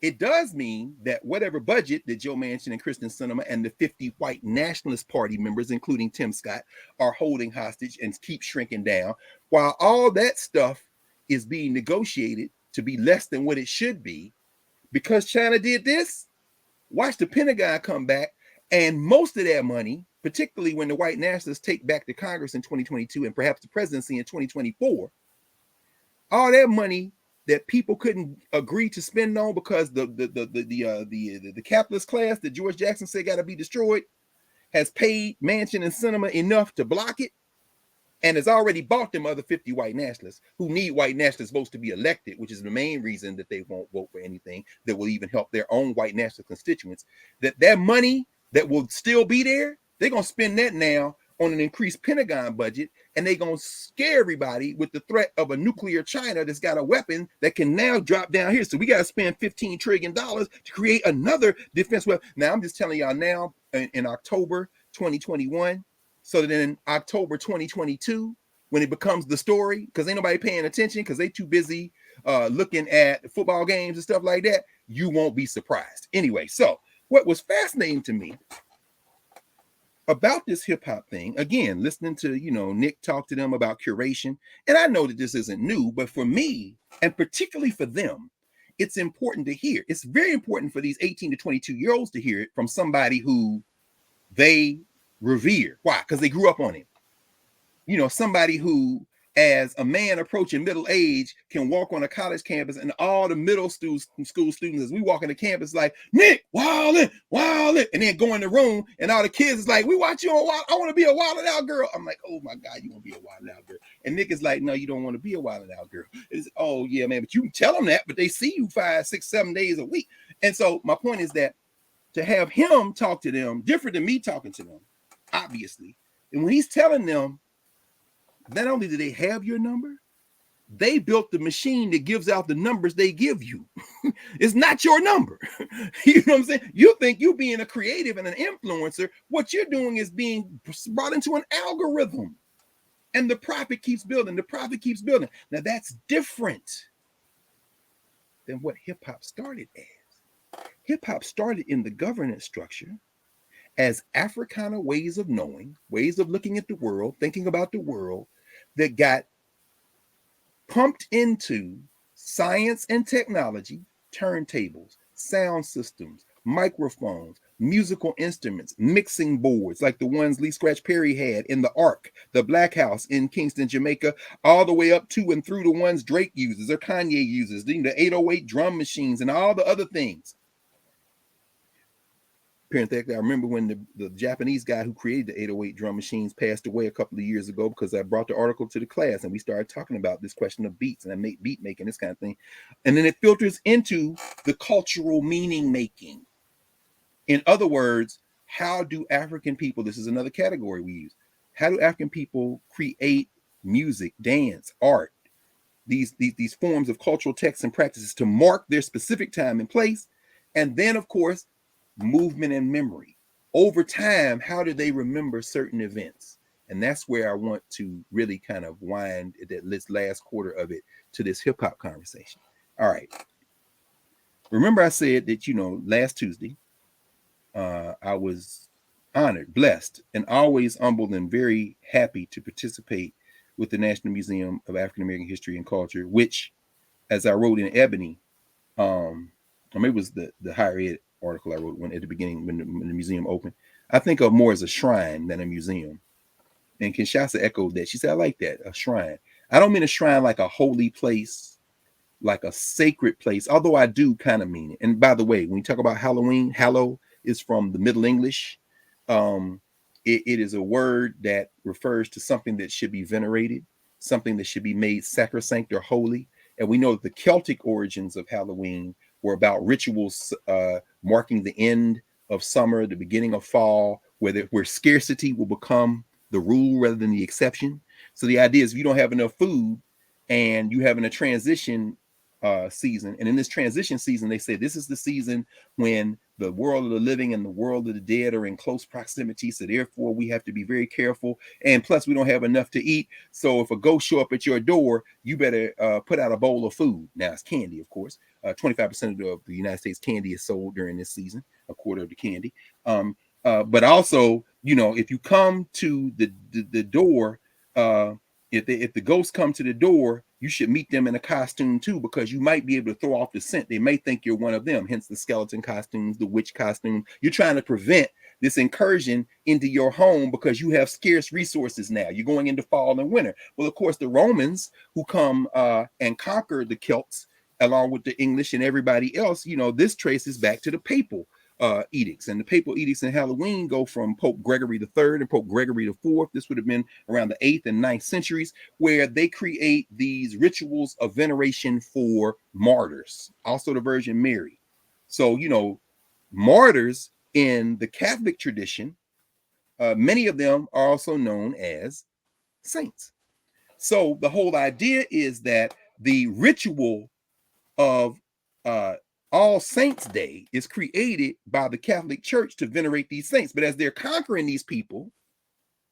It does mean that whatever budget that Joe Manchin and Kristen Sinema and the 50 white nationalist party members, including Tim Scott, are holding hostage and keep shrinking down, while all that stuff is being negotiated to be less than what it should be, because China did this, watch the Pentagon come back, and most of that money, particularly when the white nationalists take back the Congress in 2022 and perhaps the presidency in 2024, all that money that people couldn't agree to spend on because the capitalist class that George Jackson said got to be destroyed has paid Manchin and Sinema enough to block it, and has already bought them other 50 white nationalists who need white nationalist votes to be elected, which is the main reason that they won't vote for anything that will even help their own white nationalist constituents. That money that will still be there, they're going to spend that now on an increased Pentagon budget, and they're going to scare everybody with the threat of a nuclear China that's got a weapon that can now drop down here. So we got to spend $15 trillion to create another defense weapon. Now, I'm just telling y'all now in October 2021, so that in October 2022, when it becomes the story, because ain't nobody paying attention because they too busy looking at football games and stuff like that, you won't be surprised. Anyway, so what was fascinating to me about this hip-hop thing, again, listening to, Nick talk to them about curation, and I know that this isn't new, but for me, and particularly for them, it's important to hear. It's very important for these 18 to 22-year-olds to hear it from somebody who they revere. Why? Because they grew up on him. Somebody who, as a man approaching middle age, can walk on a college campus, and all the middle school students, as we walk on the campus, like, Nick, wildin', and then go in the room, and all the kids is like, we watch you on Wild, I want to be a wildin' out girl. I'm like, oh my God, you want to be a wildin' out girl? And Nick is like, no, you don't want to be a wildin' out girl. It's, oh yeah, man, but you can tell them that, but they see you 5, 6, 7 days a week. And so my point is that to have him talk to them different than me talking to them, obviously. And when he's telling them, not only do they have your number, they built the machine that gives out the numbers they give you. It's not your number. You know what I'm saying? You think you being a creative and an influencer, what you're doing is being brought into an algorithm. And the profit keeps building. The profit keeps building. Now that's different than what hip-hop started as. Hip-hop started in the governance structure as Africana ways of knowing, ways of looking at the world, thinking about the world, that got pumped into science and technology, turntables, sound systems, microphones, musical instruments, mixing boards like the ones Lee Scratch Perry had in the Ark, the Black House in Kingston, Jamaica, all the way up to and through the ones Drake uses or Kanye uses, the 808 drum machines and all the other things. Parenthetically, I remember when the Japanese guy who created the 808 drum machines passed away a couple of years ago, because I brought the article to the class and we started talking about this question of beats, and I make beat making, this kind of thing. And then it filters into the cultural meaning making. In other words, how do African people, this is another category we use, how do African people create music, dance, art, these forms of cultural texts and practices to mark their specific time and place? And then, of course, movement and memory. Over time, how do they remember certain events? And that's where I want to really kind of wind this last quarter of it to this hip-hop conversation. All right. Remember I said that, last Tuesday, I was honored, blessed, and always humbled and very happy to participate with the National Museum of African American History and Culture, which, as I wrote in Ebony, maybe it was the higher ed article I wrote when at the beginning when the museum opened. I think of more as a shrine than a museum. And Kinshasa echoed that. She said, I like that, a shrine. I don't mean a shrine like a holy place, like a sacred place, although I do kind of mean it. And by the way, when you talk about Halloween, hallow is from the Middle English. Um, it is a word that refers to something that should be venerated, something that should be made sacrosanct or holy. And we know that the Celtic origins of Halloween were about rituals marking the end of summer, the beginning of fall, where scarcity will become the rule rather than the exception. So the idea is if you don't have enough food and you having a transition season, and in this transition season, they say this is the season when the world of the living and the world of the dead are in close proximity. So therefore, we have to be very careful. And plus, we don't have enough to eat. So if a ghost show up at your door, you better put out a bowl of food. Now it's candy, of course. 25% of the United States candy is sold during this season, a quarter of the candy. But also, if you come to the door, if the ghosts come to the door, you should meet them in a costume too, because you might be able to throw off the scent. They may think you're one of them, hence the skeleton costumes, the witch costume. You're trying to prevent this incursion into your home because you have scarce resources now. You're going into fall and winter. Well, of course, the Romans who come and conquer the Celts, along with the English and everybody else, this traces back to the papal edicts. And the papal edicts in Halloween go from Pope Gregory III and Pope Gregory IV. This would have been around the 8th and 9th centuries, where they create these rituals of veneration for martyrs, also the Virgin Mary. So, martyrs in the Catholic tradition, many of them are also known as saints. So the whole idea is that the ritual of All Saints Day is created by the Catholic Church to venerate these saints. But as they're conquering these people,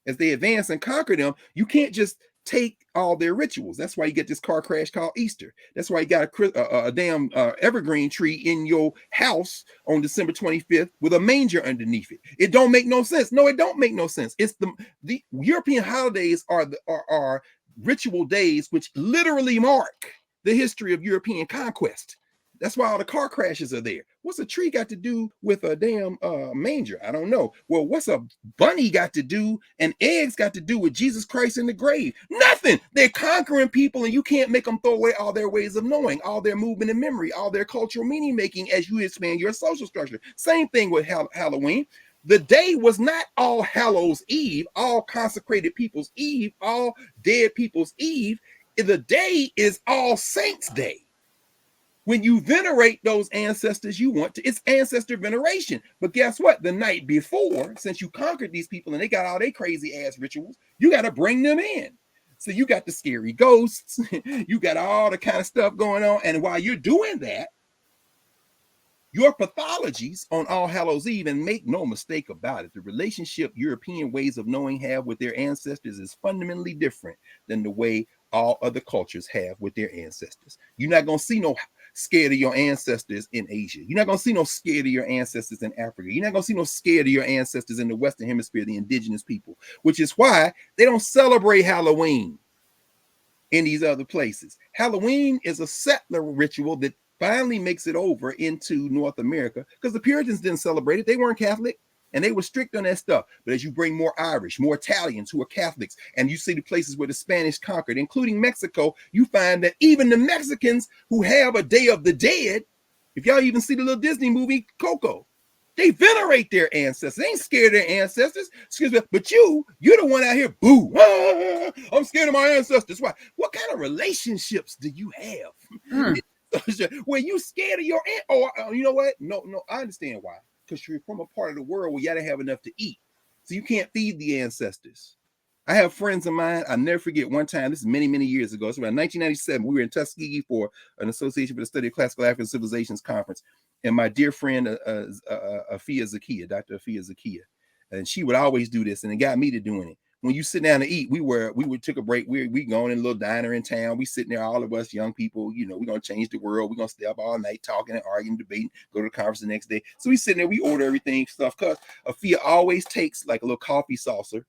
as they advance and conquer them, you can't just take all their rituals. That's why you get this car crash called Easter. That's why you got a damn evergreen tree in your house on December 25th with a manger underneath it. It don't make no sense. No, it don't make no sense. It's the European holidays are ritual days which literally mark the history of European conquest. That's why all the car crashes are there. What's a tree got to do with a damn manger? I don't know. Well, what's a bunny got to do and eggs got to do with Jesus Christ in the grave? Nothing. They're conquering people, and you can't make them throw away all their ways of knowing, all their movement and memory, all their cultural meaning making as you expand your social structure. Same thing with Halloween. The day was not All Hallows Eve, all consecrated people's Eve, all dead people's Eve. The day is All Saints Day. When you venerate those ancestors, it's ancestor veneration. But guess what? The night before, since you conquered these people and they got all their crazy ass rituals, you got to bring them in. So you got the scary ghosts, you got all the kind of stuff going on. And while you're doing that, your pathologies on All Hallows Eve, and make no mistake about it, the relationship European ways of knowing have with their ancestors is fundamentally different than the way all other cultures have with their ancestors. You're not going to see no scared of your ancestors in Asia. You're not going to see no scared of your ancestors in Africa. You're not going to see no scared of your ancestors in the Western Hemisphere, the indigenous people, which is why they don't celebrate Halloween in these other places. Halloween is a settler ritual that finally makes it over into North America because the Puritans didn't celebrate it. They weren't Catholic. And they were strict on that stuff. But as you bring more Irish, more Italians who are Catholics, and you see the places where the Spanish conquered, including Mexico, you find that even the Mexicans who have a Day of the Dead, if y'all even see the little Disney movie Coco, they venerate their ancestors. They ain't scared of their ancestors. Excuse me, but you're the one out here, boo. Ah, I'm scared of my ancestors. Why? What kind of relationships do you have? Where you scared of your you know what? No, I understand why. Because you're from a part of the world where you gotta have enough to eat. So you can't feed the ancestors. I have friends of mine, I'll never forget one time, this is many, many years ago. It's around 1997. We were in Tuskegee for an Association for the Study of Classical African Civilizations conference. And my dear friend, Afia Zakia, Dr. Afia Zakia, and she would always do this, and it got me to doing it. When you sit down to eat, we would take a break. We going in a little diner in town. We sitting there, all of us young people, we're going to change the world. We're going to stay up all night talking and arguing, debating, go to the conference the next day. So we sitting there, we order everything, stuff. Cause Afia always takes like a little coffee saucer.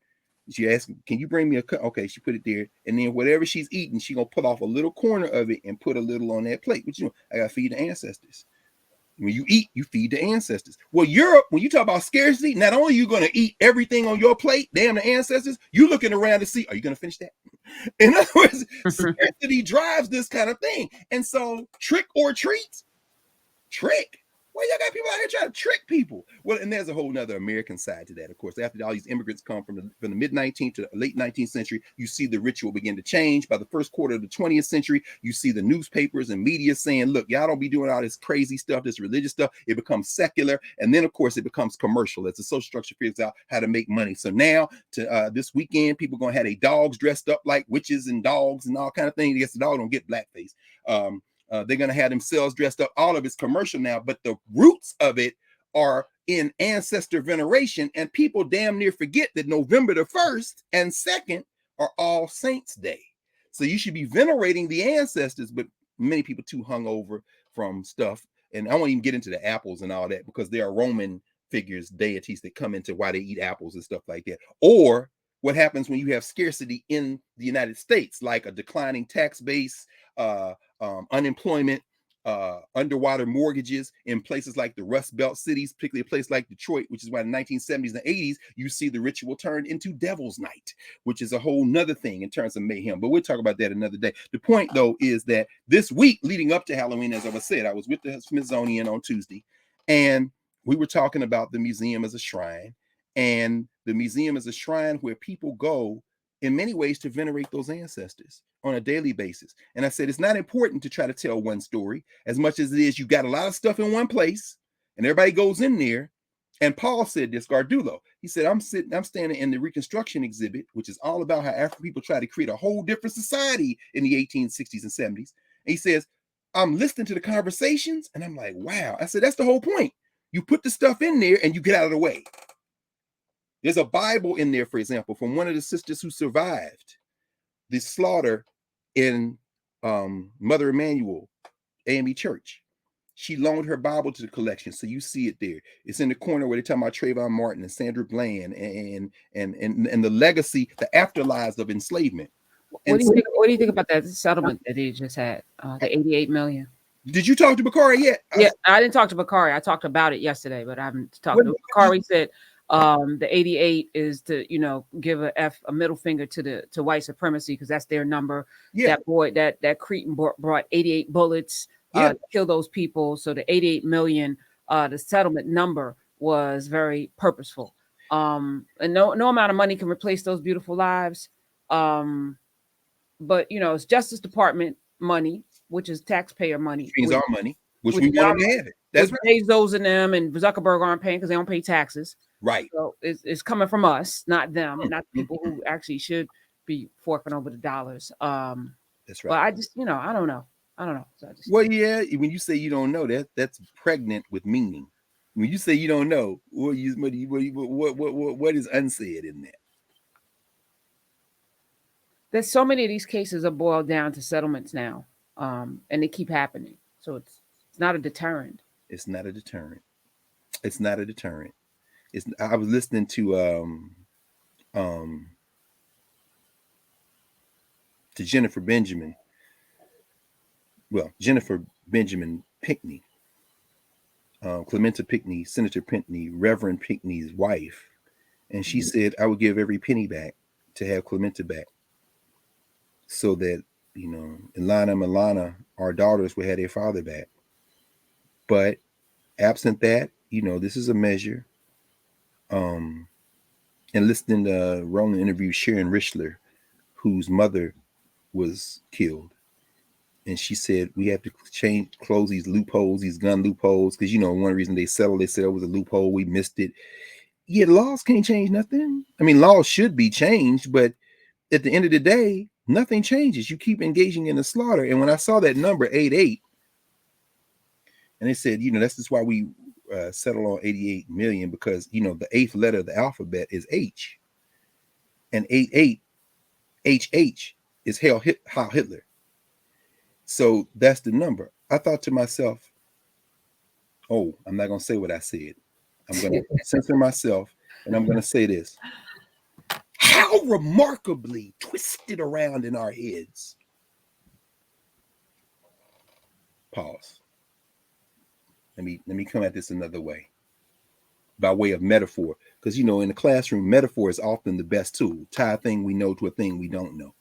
She asked, can you bring me a cup? Okay, she put it there. And then whatever she's eating, she going to pull off a little corner of it and put a little on that plate. But I got to feed the ancestors. When you eat, you feed the ancestors. Well, Europe, when you talk about scarcity, not only are you going to eat everything on your plate, damn the ancestors, you're looking around to see, are you going to finish that? In other words, scarcity drives this kind of thing. And so trick or treat, trick. Well, y'all got people out here trying to trick people. Well, and there's a whole nother American side to that, of course. After all these immigrants come from the mid-19th to the late 19th century, you see the ritual begin to change. By the first quarter of the 20th century, you see the newspapers and media saying, look, y'all don't be doing all this crazy stuff, this religious stuff. It becomes secular. And then, of course, it becomes commercial as the social structure figures out how to make money. So now, to this weekend, people are going to have their dogs dressed up like witches and dogs and all kind of things. I guess the dog don't get blackface. They're going to have themselves dressed up. All of it's commercial now, but the roots of it are in ancestor veneration. And people damn near forget that November the 1st and 2nd are All Saints Day. So you should be venerating the ancestors, but many people too hung over from stuff. And I won't even get into the apples and all that, because there are Roman figures, deities that come into why they eat apples and stuff like that. Or what happens when you have scarcity in the United States, like a declining tax base, unemployment, underwater mortgages in places like the Rust Belt cities, particularly a place like Detroit, which is why in the 1970s and 80s, you see the ritual turned into Devil's Night, which is a whole nother thing in terms of mayhem. But we'll talk about that another day. The point, though, is that this week leading up to Halloween, as I said, I was with the Smithsonian on Tuesday, and we were talking about the museum as a shrine. And the museum is a shrine where people go in many ways to venerate those ancestors on a daily basis. And I said, it's not important to try to tell one story as much as it is you got a lot of stuff in one place and everybody goes in there. And Paul said this, Gardulo, he said, I'm standing in the Reconstruction exhibit, which is all about how African people try to create a whole different society in the 1860s and 70s. And he says, I'm listening to the conversations and I'm like, wow. I said, that's the whole point. You put the stuff in there and you get out of the way. There's a Bible in there, for example, from one of the sisters who survived the slaughter in Mother Emanuel AME Church. She loaned her Bible to the collection, so you see it there. It's in the corner where they talk about Trayvon Martin and Sandra Bland and the legacy, the afterlives of enslavement. What do you think about that settlement that he just had? The 88 million. Did you talk to Bakari yet? Yeah, I didn't talk to Bakari. I talked about it yesterday, but I haven't talked to Bakari. Said the 88 is to, give a middle finger to white supremacy, because that's their number. Yeah. That boy, that Cretan brought 88 bullets to kill those people. So the 88 million, the settlement number was very purposeful. And no amount of money can replace those beautiful lives. But it's Justice Department money, which is taxpayer money. Which means our money, which we want to have it. That's right. Bezos and them and Zuckerberg aren't paying because they don't pay taxes. Right. So it's coming from us, not them, not people who actually should be forking over the dollars. That's right. But I just, I don't know. So when you say you don't know, that's pregnant with meaning. When you say you don't know, what is unsaid in that? There's so many of these cases are boiled down to settlements now, and they keep happening. So it's not a deterrent. It's not a deterrent. It's not a deterrent. I was listening to Jennifer Benjamin Pinckney, Clementa Pinckney, Senator Pinckney, Reverend Pinckney's wife, and she said, "I would give every penny back to have Clementa back, so that Ilana and Milana, our daughters, would have their father back. But absent that, this is a measure." And listening to Roland interview Sharon Richler, whose mother was killed, and she said we have to close these loopholes, these gun loopholes, because one reason they settled, they said it was a loophole, we missed it. Yeah, laws can't change nothing. I mean, laws should be changed, but at the end of the day, nothing changes. You keep engaging in the slaughter. And when I saw that number 88, and they said, that's just why we settle on 88 million, because the eighth letter of the alphabet is H, and 88 HH is Heil Hitler. So that's the number. I thought to myself, oh, I'm not going to say what I said. I'm going to censor myself, and I'm going to say this. How remarkably twisted around in our heads. Pause. Let me come at this another way, by way of metaphor, because in the classroom, metaphor is often the best tool. Tie a thing we know to a thing we don't know.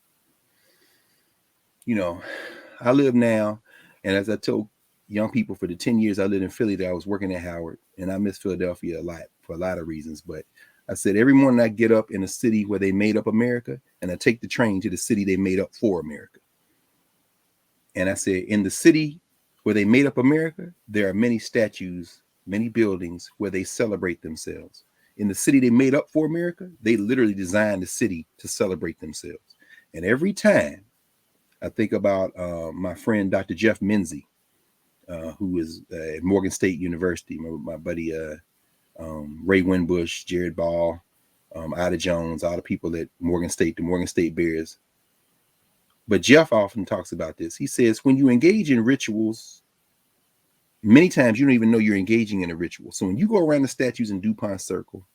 I live now, and as I told young people, for the 10 years I lived in Philly, that I was working at Howard, and I miss Philadelphia a lot for a lot of reasons. But I said every morning I get up in a city where they made up America, and I take the train to the city they made up for America. And I said, in the city where they made up America, there are many statues, many buildings where they celebrate themselves. In the city they made up for America, they literally designed the city to celebrate themselves. And every time I think about my friend, Dr. Jeff Menzie, who is at Morgan State University, my buddy Ray Winbush, Jared Ball, Ida Jones, all the people at Morgan State, the Morgan State Bears. But Jeff often talks about this. He says, when you engage in rituals, many times you don't even know you're engaging in a ritual. So when you go around the statues in DuPont Circle,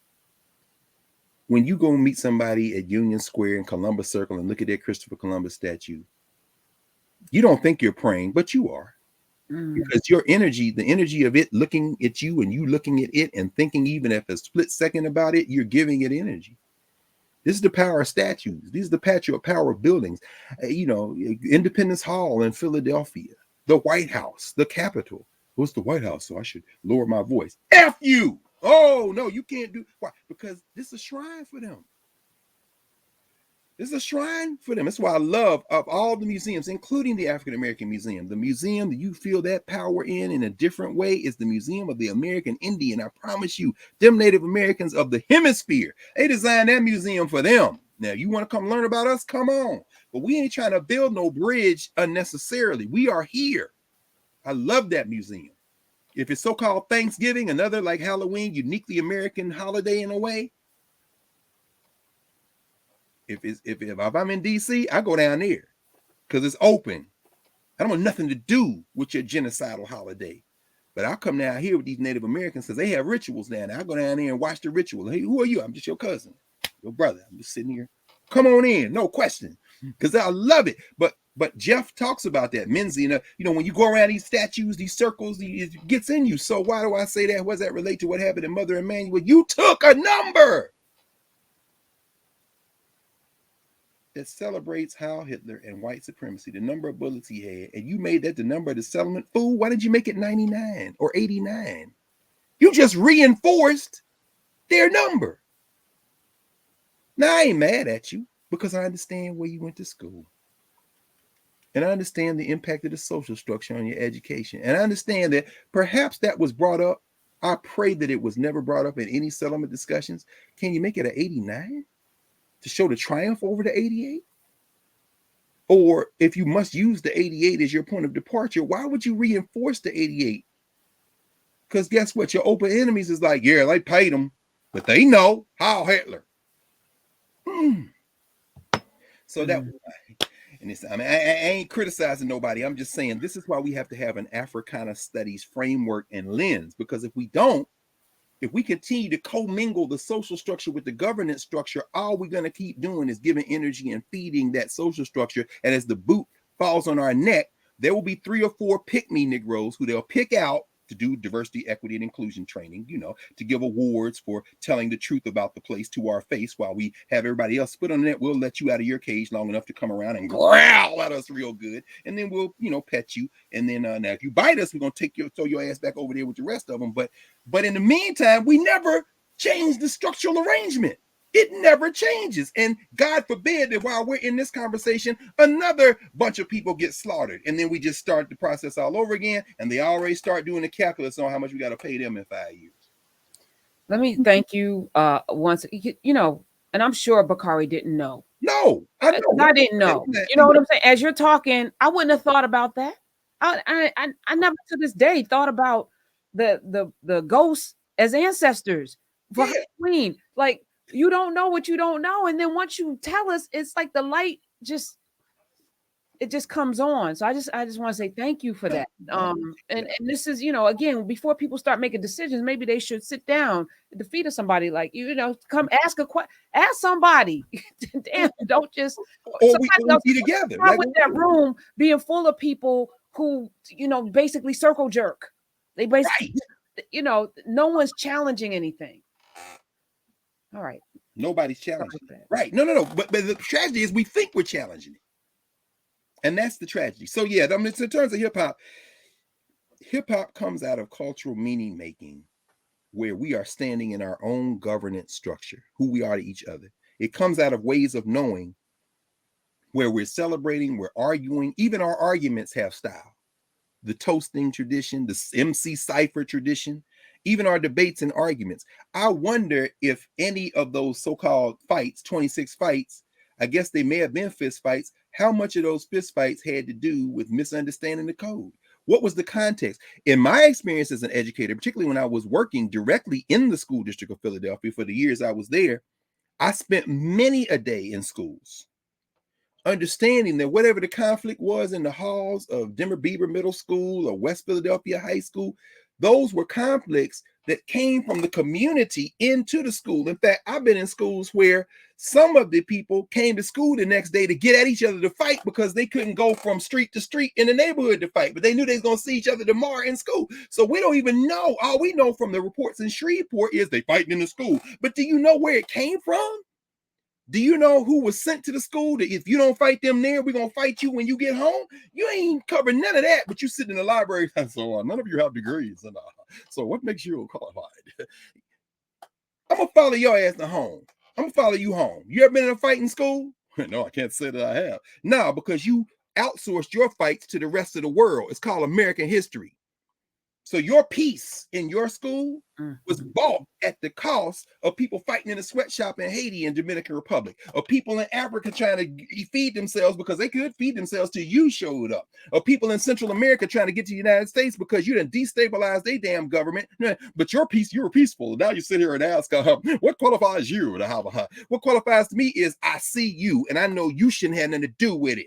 when you go meet somebody at Union Square in Columbus Circle and look at that Christopher Columbus statue, you don't think you're praying, but you are. Because your energy, the energy of it looking at you and you looking at it and thinking even if a split second about it, you're giving it energy. This is the power of statues. This is the power of buildings. Independence Hall in Philadelphia, the White House, the Capitol. What's the White House? So I should lower my voice. F you. Oh, no, you can't do. Why? Because this is a shrine for them. This is a shrine for them. That's why I love, of all the museums, including the African American Museum, the museum that you feel that power in a different way is the Museum of the American Indian. I promise you, them Native Americans of the hemisphere, they designed that museum for them. Now, you want to come learn about us? Come on. But we ain't trying to build no bridge unnecessarily. We are here. I love that museum. If it's so-called Thanksgiving, another like Halloween, uniquely American holiday in a way, if I'm in DC, I go down there because it's open. I don't want nothing to do with your genocidal holiday. But I'll come down here with these Native Americans because they have rituals down there. I go down there and watch the ritual. Hey, who are you? I'm just your cousin, your brother. I'm just sitting here. Come on in, no question, because I love it. But Jeff talks about that. Menzie, when you go around these statues, these circles, it gets in you. So why do I say that? What does that relate to what happened in Mother Emanuel? You took a number that celebrates Heil Hitler and white supremacy, the number of bullets he had, and you made that the number of the settlement. Fool, why did you make it 99 or 89? You just reinforced their number. Now, I ain't mad at you because I understand where you went to school. And I understand the impact of the social structure on your education. And I understand that perhaps that was brought up. I pray that it was never brought up in any settlement discussions. Can you make it an 89? To show the triumph over the 88? Or if you must use the 88 as your point of departure, why would you reinforce the 88? Because guess what? Your open enemies is like, yeah, they paid them, but they know Heil Hitler. So that was, and it's, I ain't criticizing nobody. I'm just saying this is why we have to have an Africana Studies framework and lens, because if we don't, if we continue to commingle the social structure with the governance structure, all we're going to keep doing is giving energy and feeding that social structure. And as the boot falls on our neck, there will be 3 or 4 pick-me Negroes who they'll pick out to do diversity, equity, and inclusion training, to give awards for telling the truth about the place to our face while we have everybody else spit on the net. We'll let you out of your cage long enough to come around and growl at us real good. And then we'll, pet you. And then now if you bite us, we're going to throw your ass back over there with the rest of them. But in the meantime, we never change the structural arrangement. It never changes. And God forbid that while we're in this conversation, another bunch of people get slaughtered. And then we just start the process all over again. And they already start doing the calculus on how much we got to pay them in 5 years. Let me thank you once, and I'm sure Bakari didn't know. No, I didn't know. You know what I'm saying? As you're talking, I wouldn't have thought about that. I never to this day thought about the ghosts as ancestors for Halloween. Like, you don't know what you don't know. And then once you tell us, it's like the light just comes on. So I just want to say thank you for that. And this is, again, before people start making decisions, maybe they should sit down at the feet of somebody, like, come ask somebody. Damn, don't just or we be together. Like, with that room being full of people who, basically circle jerk. They basically, no one's challenging anything. All right. Nobody's challenging it. Right. No. But the tragedy is we think we're challenging it. And that's the tragedy. So yeah, I mean, in terms of hip hop comes out of cultural meaning making, where we are standing in our own governance structure, who we are to each other. It comes out of ways of knowing where we're celebrating, we're arguing, even our arguments have style. The toasting tradition, the MC cipher tradition, even our debates and arguments. I wonder if any of those so-called fights, 26 fights, I guess they may have been fist fights, how much of those fist fights had to do with misunderstanding the code? What was the context? In my experience as an educator, particularly when I was working directly in the school district of Philadelphia for the years I was there, I spent many a day in schools, understanding that whatever the conflict was in the halls of Dimmer Beaver Middle School or West Philadelphia High School, those were conflicts that came from the community into the school. In fact, I've been in schools where some of the people came to school the next day to get at each other to fight because they couldn't go from street to street in the neighborhood to fight, but they knew they was going to see each other tomorrow in school. So we don't even know. All we know from the reports in Shreveport is they fighting in the school. But do you know where it came from? Do you know who was sent to the school that if you don't fight them there, we're going to fight you when you get home? You ain't covering none of that, but you sit in the library. So none of you have degrees. And so what makes you qualified? I'm going to follow your ass to home. I'm going to follow you home. You ever been in a fight in school? No, I can't say that I have. No, because you outsourced your fights to the rest of the world. It's called American history. So your peace in your school was bought at the cost of people fighting in a sweatshop in Haiti and Dominican Republic, or people in Africa trying to feed themselves because they could feed themselves till you showed up, or people in Central America trying to get to the United States because you didn't destabilize their damn government. But your peace, you were peaceful. Now you sit here and ask, what qualifies you to have a what qualifies to me is I see you and I know you shouldn't have nothing to do with it.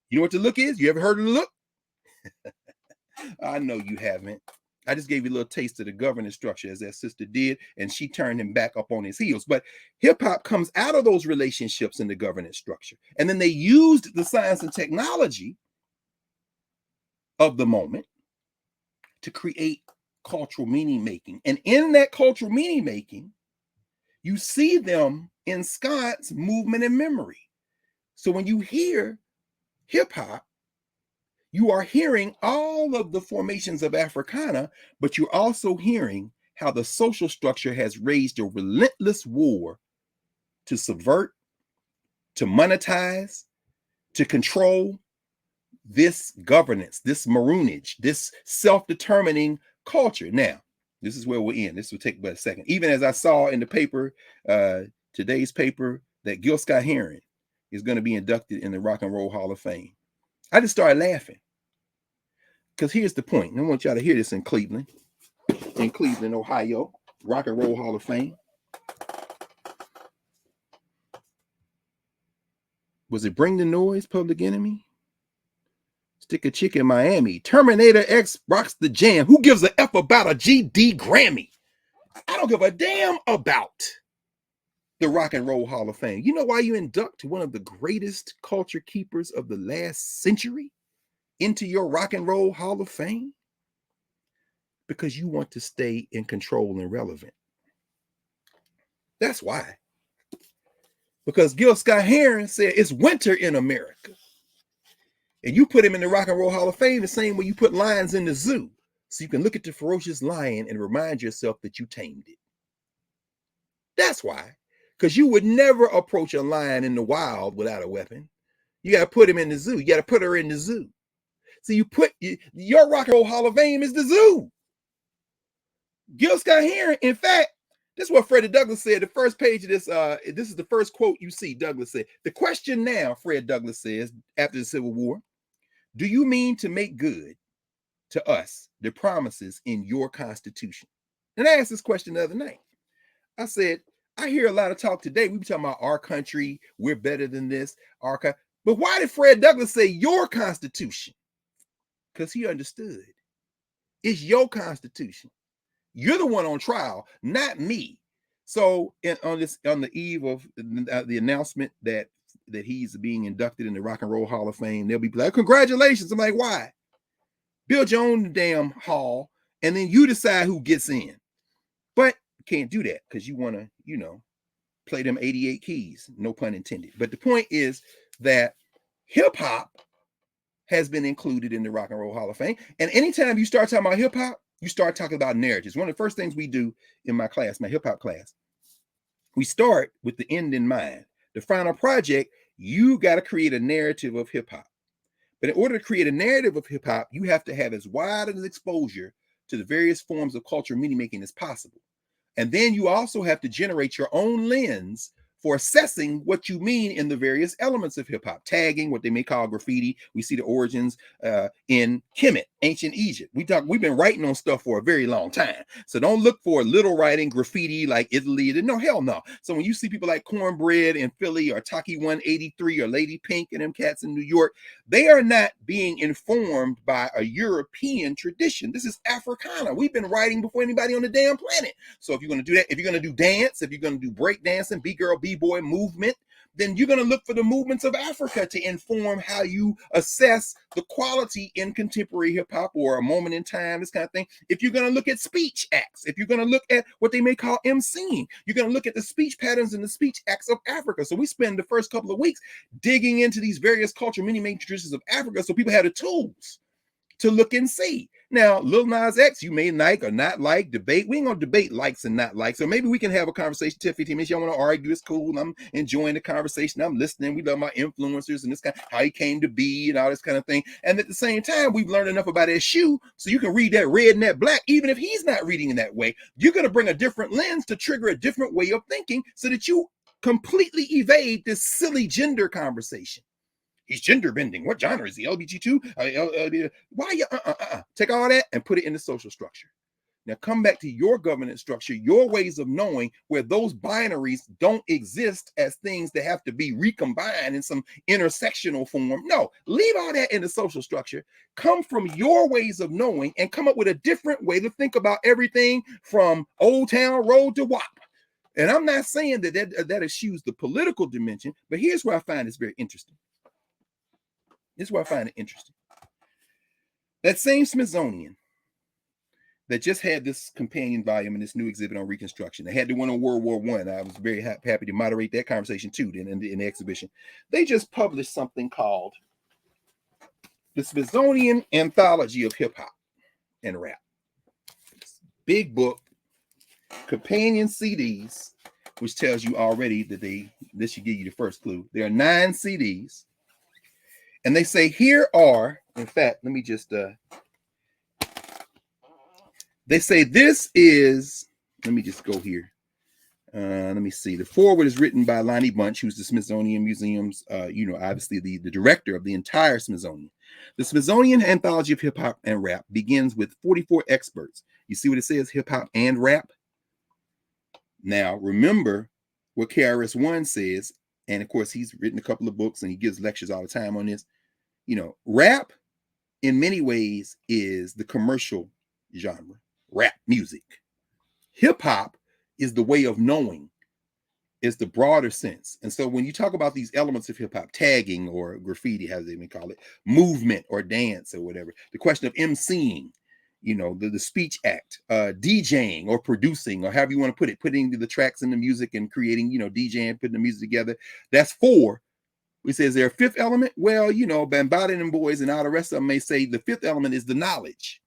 You know what the look is? You ever heard of the look? I know you haven't. I just gave you a little taste of the governance structure as that sister did, and she turned him back up on his heels. But hip hop comes out of those relationships in the governance structure. And then they used the science and technology of the moment to create cultural meaning making. And in that cultural meaning making, you see them ensconce movement and memory. So when you hear hip hop, you are hearing all of the formations of Africana, but you're also hearing how the social structure has waged a relentless war to subvert, to monetize, to control this governance, this maroonage, this self-determining culture. Now, this is where we'll end. This will take but a second. Even as I saw in the paper, today's paper, that Gil Scott-Heron is going to be inducted in the Rock and Roll Hall of Fame. I just started laughing. Because here's the point. And I want y'all to hear this in Cleveland, Ohio, Rock and Roll Hall of Fame. Was it Bring the Noise, Public Enemy? Stick a Chick in Miami. Terminator X rocks the jam. Who gives a F about a GD Grammy? I don't give a damn about the Rock and Roll Hall of Fame. You know why you induct one of the greatest culture keepers of the last century into your Rock and Roll Hall of Fame? Because you want to stay in control and relevant. That's why. Because Gil Scott-Heron said it's winter in America. And you put him in the Rock and Roll Hall of Fame the same way you put lions in the zoo. So you can look at the ferocious lion and remind yourself that you tamed it. That's why. Because you would never approach a lion in the wild without a weapon. You got to put him in the zoo. You got to put her in the zoo. So you put your Rock and Roll Hall of Fame is the zoo. Gil Scott-Heron, in fact, this is what Fred Douglass said. The first page of this, this is the first quote you see. Douglass said, "The question now," Fred Douglass says, after the Civil War, "do you mean to make good to us the promises in your Constitution?" And I asked this question the other night. I said, I hear a lot of talk today. We be talking about our country. We're better than this. But why did Fred Douglass say your Constitution? Because he understood. It's your Constitution. You're the one on trial, not me. So on the eve of the announcement that he's being inducted in the Rock and Roll Hall of Fame, they'll be like, "Congratulations." I'm like, why? Build your own damn hall and then you decide who gets in. But you can't do that because you want to, play them 88 keys, no pun intended. But the point is that hip hop has been included in the Rock and Roll Hall of Fame. And anytime you start talking about hip hop, you start talking about narratives. One of the first things we do in my class, my hip hop class, we start with the end in mind. The final project, you got to create a narrative of hip hop. But in order to create a narrative of hip hop, you have to have as wide an exposure to the various forms of cultural meaning making as possible. And then you also have to generate your own lens for assessing what you mean in the various elements of hip hop, tagging, what they may call graffiti. We see the origins in Kemet, ancient Egypt. We've been writing on stuff for a very long time. So don't look for little writing graffiti like Italy. No, hell no. So when you see people like Cornbread in Philly or Taki 183 or Lady Pink and them cats in New York, they are not being informed by a European tradition. This is Africana. We've been writing before anybody on the damn planet. So if you're going to do that, if you're going to do dance, if you're going to do break dancing, B-girl, B-boy movement, then you're going to look for the movements of Africa to inform how you assess the quality in contemporary hip hop or a moment in time, this kind of thing. If you're going to look at speech acts, if you're going to look at what they may call emceeing, you're going to look at the speech patterns and the speech acts of Africa. So we spend the first couple of weeks digging into these various cultural meaning traditions of Africa so people have the tools to look and see. Now, Lil Nas X, you may like or not like, debate. We ain't gonna debate likes and not likes. So maybe we can have a conversation, 10, 15 minutes. Y'all want to argue, it's cool. I'm enjoying the conversation. I'm listening. We love my influencers and this kind of how he came to be and all this kind of thing. And at the same time, we've learned enough about his shoe so you can read that red and that black, even if he's not reading in that way. You're gonna bring a different lens to trigger a different way of thinking so that you completely evade this silly gender conversation. He's gender bending. What genre is he? LBG2? Why you? Take all that and put it in the social structure. Now come back to your governance structure, your ways of knowing where those binaries don't exist as things that have to be recombined in some intersectional form. No, leave all that in the social structure. Come from your ways of knowing and come up with a different way to think about everything from Old Town Road to WAP. And I'm not saying that eschews the political dimension, but here's where I find this very interesting. This is why I find it interesting. That same Smithsonian that just had this companion volume and this new exhibit on Reconstruction, they had the one on World War I. I was very happy to moderate that conversation too in the exhibition. They just published something called the Smithsonian Anthology of Hip Hop and Rap. Big book, companion CDs, which tells you already that this should give you the first clue. There are 9 CDs. And they say here are, in fact, let me just, they say this is, let me just go here. Let me see. The foreword is written by Lonnie Bunch, who's the Smithsonian Museum's, obviously the director of the entire Smithsonian. The Smithsonian Anthology of Hip Hop and Rap begins with 44 experts. You see what it says, hip hop and rap? Now, remember what KRS-One says, and of course, he's written a couple of books and he gives lectures all the time on this. Rap in many ways is the commercial genre, rap music. Hip hop is the way of knowing, is the broader sense. And so when you talk about these elements of hip hop, tagging or graffiti, as they may call it, movement or dance or whatever, the question of emceeing, the speech act, DJing or producing or however you want to put it, putting the tracks in the music and creating, DJing, putting the music together. That's 4. We say, is there a 5th element? Well, Bambaataa and them boys and all the rest of them may say the 5th element is the knowledge.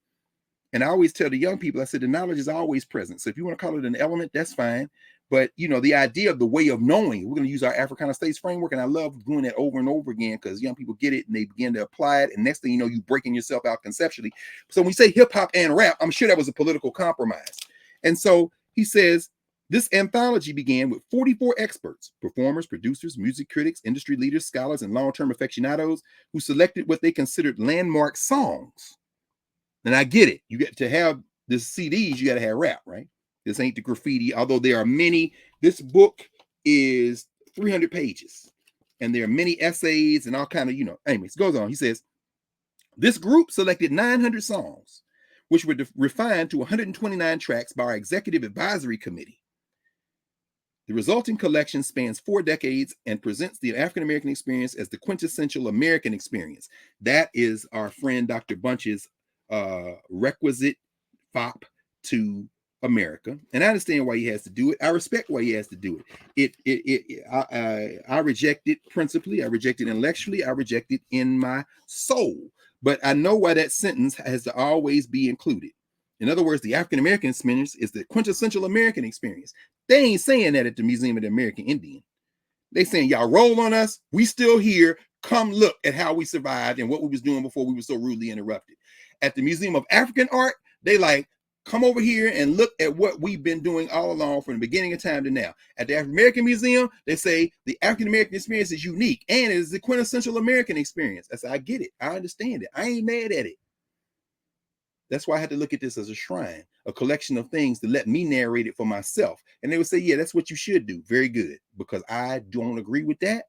And I always tell the young people, I said, the knowledge is always present. So if you want to call it an element, that's fine. But, the idea of the way of knowing, we're going to use our Africana Studies framework. And I love doing that over and over again because young people get it and they begin to apply it. And next thing you know, you're breaking yourself out conceptually. So when we say hip hop and rap, I'm sure that was a political compromise. And so he says, this anthology began with 44 experts, performers, producers, music critics, industry leaders, scholars, and long-term aficionados who selected what they considered landmark songs. And I get it. You get to have this CDs, you got to have rap, right? This ain't the graffiti, although there are many. This book is 300 pages, and there are many essays and all kind of, anyways, goes on. He says, this group selected 900 songs, which were refined to 129 tracks by our executive advisory committee. The resulting collection spans 4 decades and presents the African-American experience as the quintessential American experience. That is our friend Dr. Bunch's requisite fop to America, and I understand why he has to do it. I respect why he has to do it. I reject it principally. I reject it intellectually. I reject it in my soul. But I know why that sentence has to always be included. In other words, the African American experience is the quintessential American experience. They ain't saying that at the Museum of the American Indian. They saying, y'all roll on us. We still here. Come look at how we survived and what we was doing before we were so rudely interrupted. At the Museum of African Art, they like, come over here and look at what we've been doing all along from the beginning of time to now. At the African American Museum, they say the African American experience is unique and it is the quintessential American experience. I said, I get it. I understand it. I ain't mad at it. That's why I had to look at this as a shrine, a collection of things to let me narrate it for myself. And they would say, yeah, that's what you should do. Very good. Because I don't agree with that.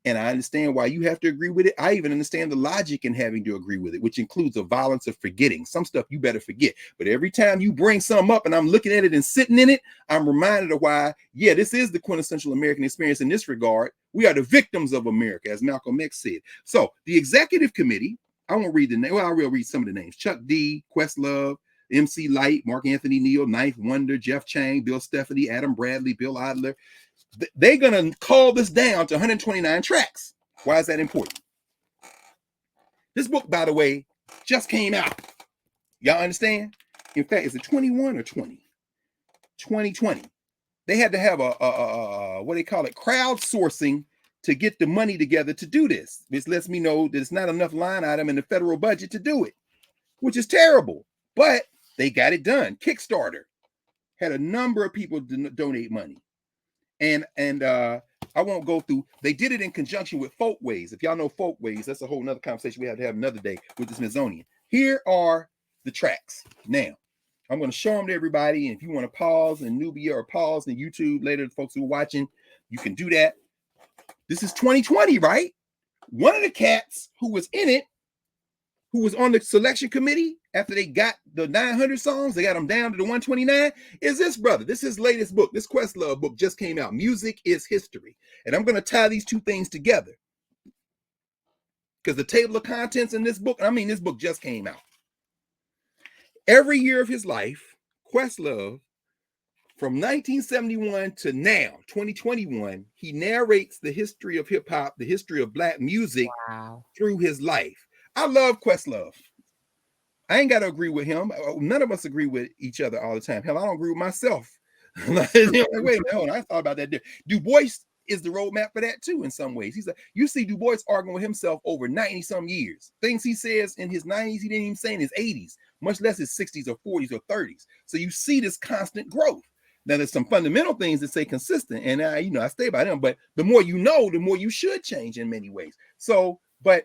And I understand why you have to agree with it. I even understand the logic in having to agree with it, which includes the violence of forgetting. Some stuff you better forget. But every time you bring something up and I'm looking at it and sitting in it, I'm reminded of why, yeah, this is the quintessential American experience in this regard. We are the victims of America, as Malcolm X said. So the executive committee, I won't read the name. Well, I will read some of the names. Chuck D, Questlove, MC Light, Mark Anthony Neal, Ninth Wonder, Jeff Chang, Bill Stephanie, Adam Bradley, Bill Adler. They're going to call this down to 129 tracks. Why is that important? This book, by the way, just came out. Y'all understand? In fact, is it 21 or 20? 2020. They had to have a what they call it, crowdsourcing to get the money together to do this. This lets me know that it's not enough line item in the federal budget to do it, which is terrible. But they got it done. Kickstarter had a number of people donate money. And I won't go through. They did it in conjunction with Folkways. If y'all know Folkways, that's a whole nother conversation we have to have another day with the Smithsonian. Here are the tracks. Now, I'm going to show them to everybody. And if you want to pause in Nubia or pause in YouTube later, the folks who are watching, you can do that. This is 2020, right? One of the cats who was in it, who was on the selection committee after they got the 900 songs, they got them down to the 129, is this brother. This is his latest book. This Questlove book just came out. Music is History. And I'm going to tie these two things together. Because the table of contents in this book, I mean, this book just came out. Every year of his life, Questlove, from 1971 to now, 2021, he narrates the history of hip hop, the history of Black music through his life. I love Questlove. I ain't got to agree with him. None of us agree with each other all the time. Hell, I don't agree with myself. Wait a minute, hold on. I thought about that. Du Bois is the roadmap for that too in some ways. He's like, you see Du Bois arguing with himself over 90 some years. Things he says in his 90s, he didn't even say in his 80s, much less his 60s or 40s or 30s. So you see this constant growth. Now there's some fundamental things that say consistent, and I stay by them, but the more you know, the more you should change in many ways. So, but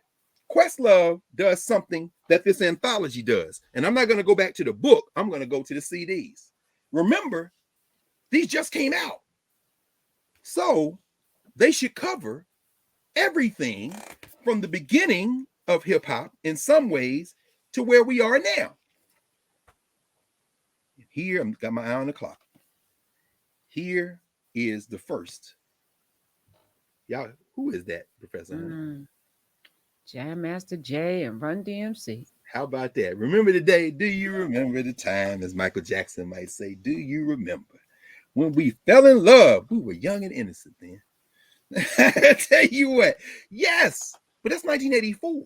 Questlove does something that this anthology does. And I'm not going to go back to the book. I'm going to go to the CDs. Remember, these just came out. So they should cover everything from the beginning of hip hop in some ways to where we are now. Here, I've got my eye on the clock. Here is the first. Y'all, who is that, Professor? Jam Master Jay and Run DMC. How about that? Remember the day? Do you remember the time, as Michael Jackson might say? Do you remember when we fell in love? We were young and innocent then. I tell you what, yes, but that's 1984.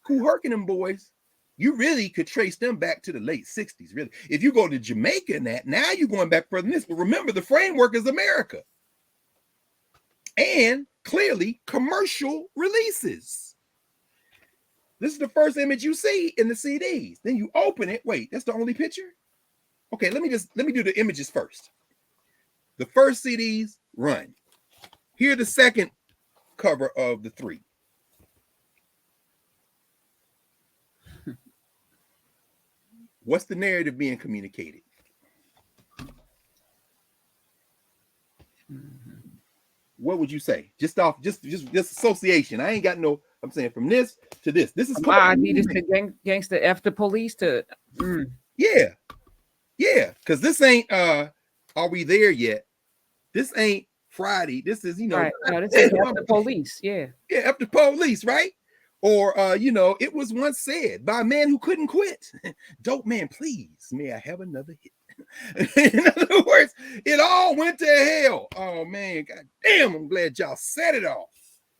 Kool Herc and them boys, you really could trace them back to the late 60s, really. If you go to Jamaica and that, now you're going back further than this. But remember, the framework is America. And clearly commercial releases. This is the first image you see in the CDs. Then you open it. Wait, that's the only picture? Okay, let me do the images first. The first CDs run. Here's the second cover of the three. What's the narrative being communicated? What would you say? Just association. I ain't got no. I'm saying from this to this. This is Adidas to gangster F the police to. Yeah. Because this ain't. Are we there yet? This ain't Friday. This is right. No, this is F the police. Yeah. Yeah, F the police, right? Or, it was once said by a man who couldn't quit. Dope man, please, may I have another hit? In other words, it all went to hell. Oh, man, god damn, I'm glad y'all set it off.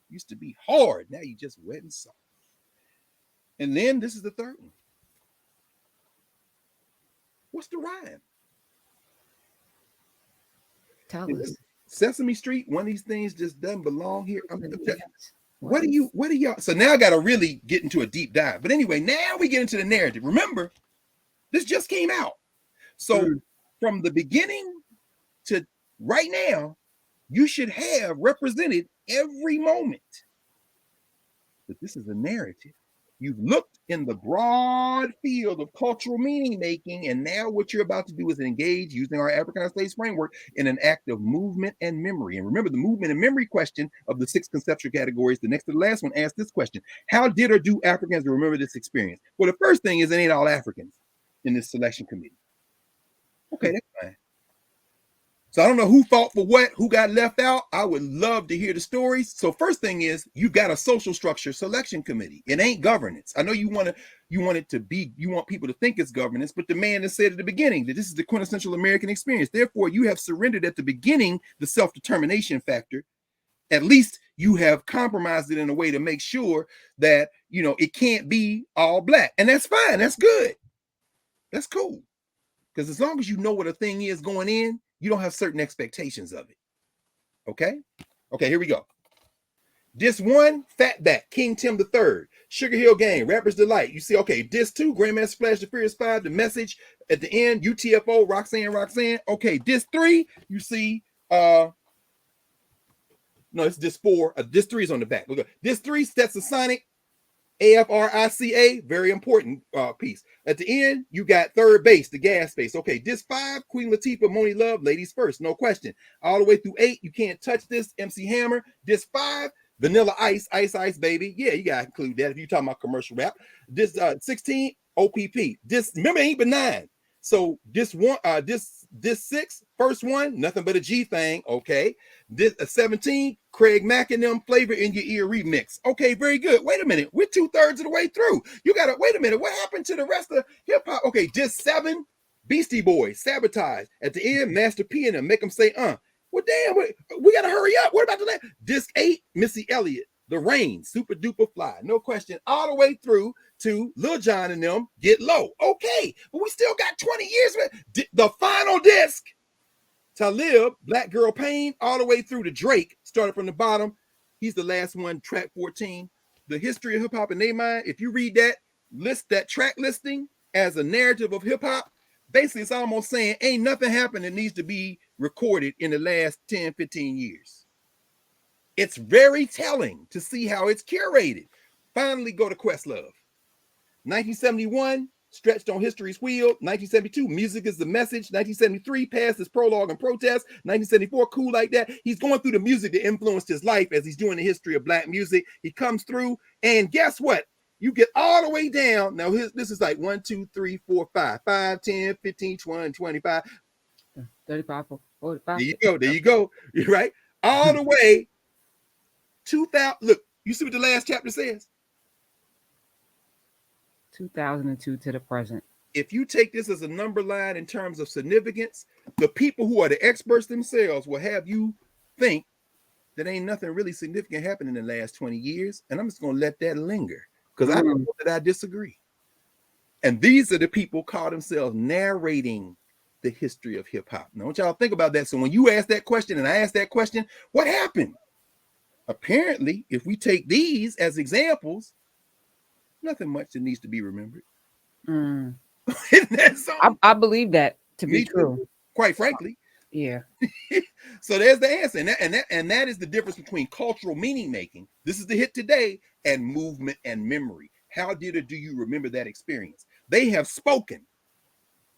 Used to be hard. Now you just wet and soft. And then this is the third one. What's the rhyme? Tell us. Sesame Street, one of these things just doesn't belong here. What do y'all? So now I got to really get into a deep dive. But anyway, now we get into the narrative. Remember, this just came out. So from the beginning to right now, you should have represented every moment. But this is a narrative. You've looked in the broad field of cultural meaning making, and now what you're about to do is engage using our Africana Studies framework in an act of movement and memory. And remember, the movement and memory question of the 6 conceptual categories, the next to the last one, asks this question: how did or do Africans remember this experience? Well, the first thing is it ain't all Africans in this selection committee. Okay, that's fine. So I don't know who fought for what, who got left out. I would love to hear the stories. So first thing is, you got a social structure selection committee. It ain't governance. I know you want it to be, you want people to think it's governance, but the man has said at the beginning that this is the quintessential American experience. Therefore, you have surrendered at the beginning the self-determination factor. At least you have compromised it in a way to make sure that, it can't be all black. And that's fine. That's good. That's cool. Because as long as you know what a thing is going in, you don't have certain expectations of it. Okay, here we go. Disc 1, Fatback, King Tim III, Sugar Hill Gang, Rapper's Delight. You see, okay, Disc 2, Grandmaster Flash, The Furious 5, The Message at the end, UTFO, Roxanne. Okay, Disc 3, you see, no, it's Disc 4. Disc 3 is on the back. Look, Disc 3, Stetsasonic, AFRICA, very important piece. At the end, you got Third Base, the gas face. Okay, Disc 5, Queen Latifah, Moni Love, Ladies First, no question. All the way through 8, You Can't Touch This, MC Hammer. Disc 5, Vanilla Ice, Ice Baby. Yeah, you gotta include that if you're talking about commercial rap. Disc 16, OPP. Remember, it ain't but 9. So Disc 6, first one, Nothing But a G Thing. Okay. This 17, Craig Mack and them, Flavor in Your Ear remix. Okay, very good. Wait a minute, we're 2/3 of the way through. You gotta wait a minute. What happened to the rest of hip hop? Okay, Disc 7, Beastie Boys, Sabotage. At the end, Master P and them, make them say, Well, damn, we gotta hurry up. What about the last? Disc 8, Missy Elliott, The Rain, Super Duper Fly. No question. All the way through to Lil Jon and them, Get Low. Okay, but we still got 20 years. The final disc, Talib, Black Girl Pain, all the way through to Drake, started from the bottom. He's the last one, track 14. The history of hip hop in their mind, if you read that track listing as a narrative of hip hop, basically it's almost saying ain't nothing happened that needs to be recorded in the last 10, 15 years. It's very telling to see how it's curated. Finally, go to Questlove. 1971, Stretched on History's Wheel. 1972, Music is the Message. 1973, Past is Prologue and Protest. 1974, Cool Like That. He's going through the music that influenced his life as he's doing the history of black music. He comes through, and guess what? You get all the way down. Now, this is like 1, 2, 3, 4, 5, 5, 10, 15, 20, 25. 35, 45. There you go. You're right. All the way 2000. Look, you see what the last chapter says? 2002 to the present. If you take this as a number line in terms of significance, the people who are the experts themselves will have you think that ain't nothing really significant happened in the last 20 years. And I'm just going to let that linger because I know that I disagree. And these are the people call themselves narrating the history of hip hop. Now, I want y'all to think about that. So when you ask that question and I ask that question, what happened? Apparently, if we take these as examples, nothing much that needs to be remembered. Mm. Isn't that so? I believe that to be true. Too, quite frankly. Yeah. So there's the answer. And that is the difference between cultural meaning making. This is the hit today, and movement and memory. How did or do you remember that experience? They have spoken.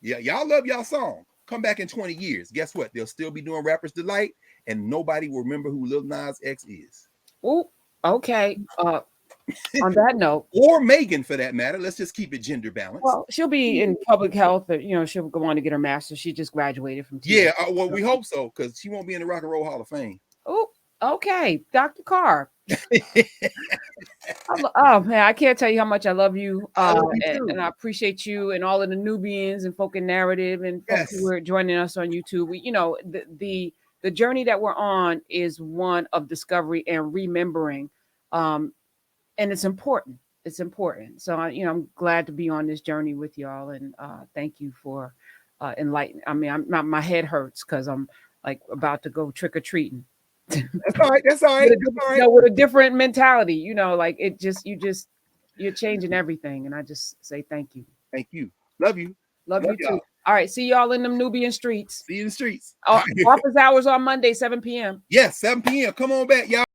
Yeah, y'all love y'all song. Come back in 20 years. Guess what? They'll still be doing Rapper's Delight, and nobody will remember who Lil Nas X is. Oh, okay. On that note, or Megan for that matter. Let's just keep it gender balanced. Well, she'll be in public health, or she'll go on to get her master's. She just graduated from. Yeah, well, we hope so because she won't be in the Rock and Roll Hall of Fame. Oh, okay, Dr. Carr. Oh man, I can't tell you how much I love you, I love you too. and I appreciate you and all of the Nubians and folk in narrative and folks who Yes. are joining us on YouTube. We, the journey that we're on is one of discovery and remembering, and it's important. It's important. So I'm glad to be on this journey with y'all, and thank you for enlightening. I mean, my head hurts because I'm like about to go trick or treating. That's all right. That's all right. That's all right. With a different mentality, like you're changing everything. And I just say thank you. Thank you. Love you. Love you too. Y'all. All right. See y'all in them Nubian streets. See you in the streets. Office hours on Monday, 7 p.m. Yes, 7 p.m. Come on back, y'all.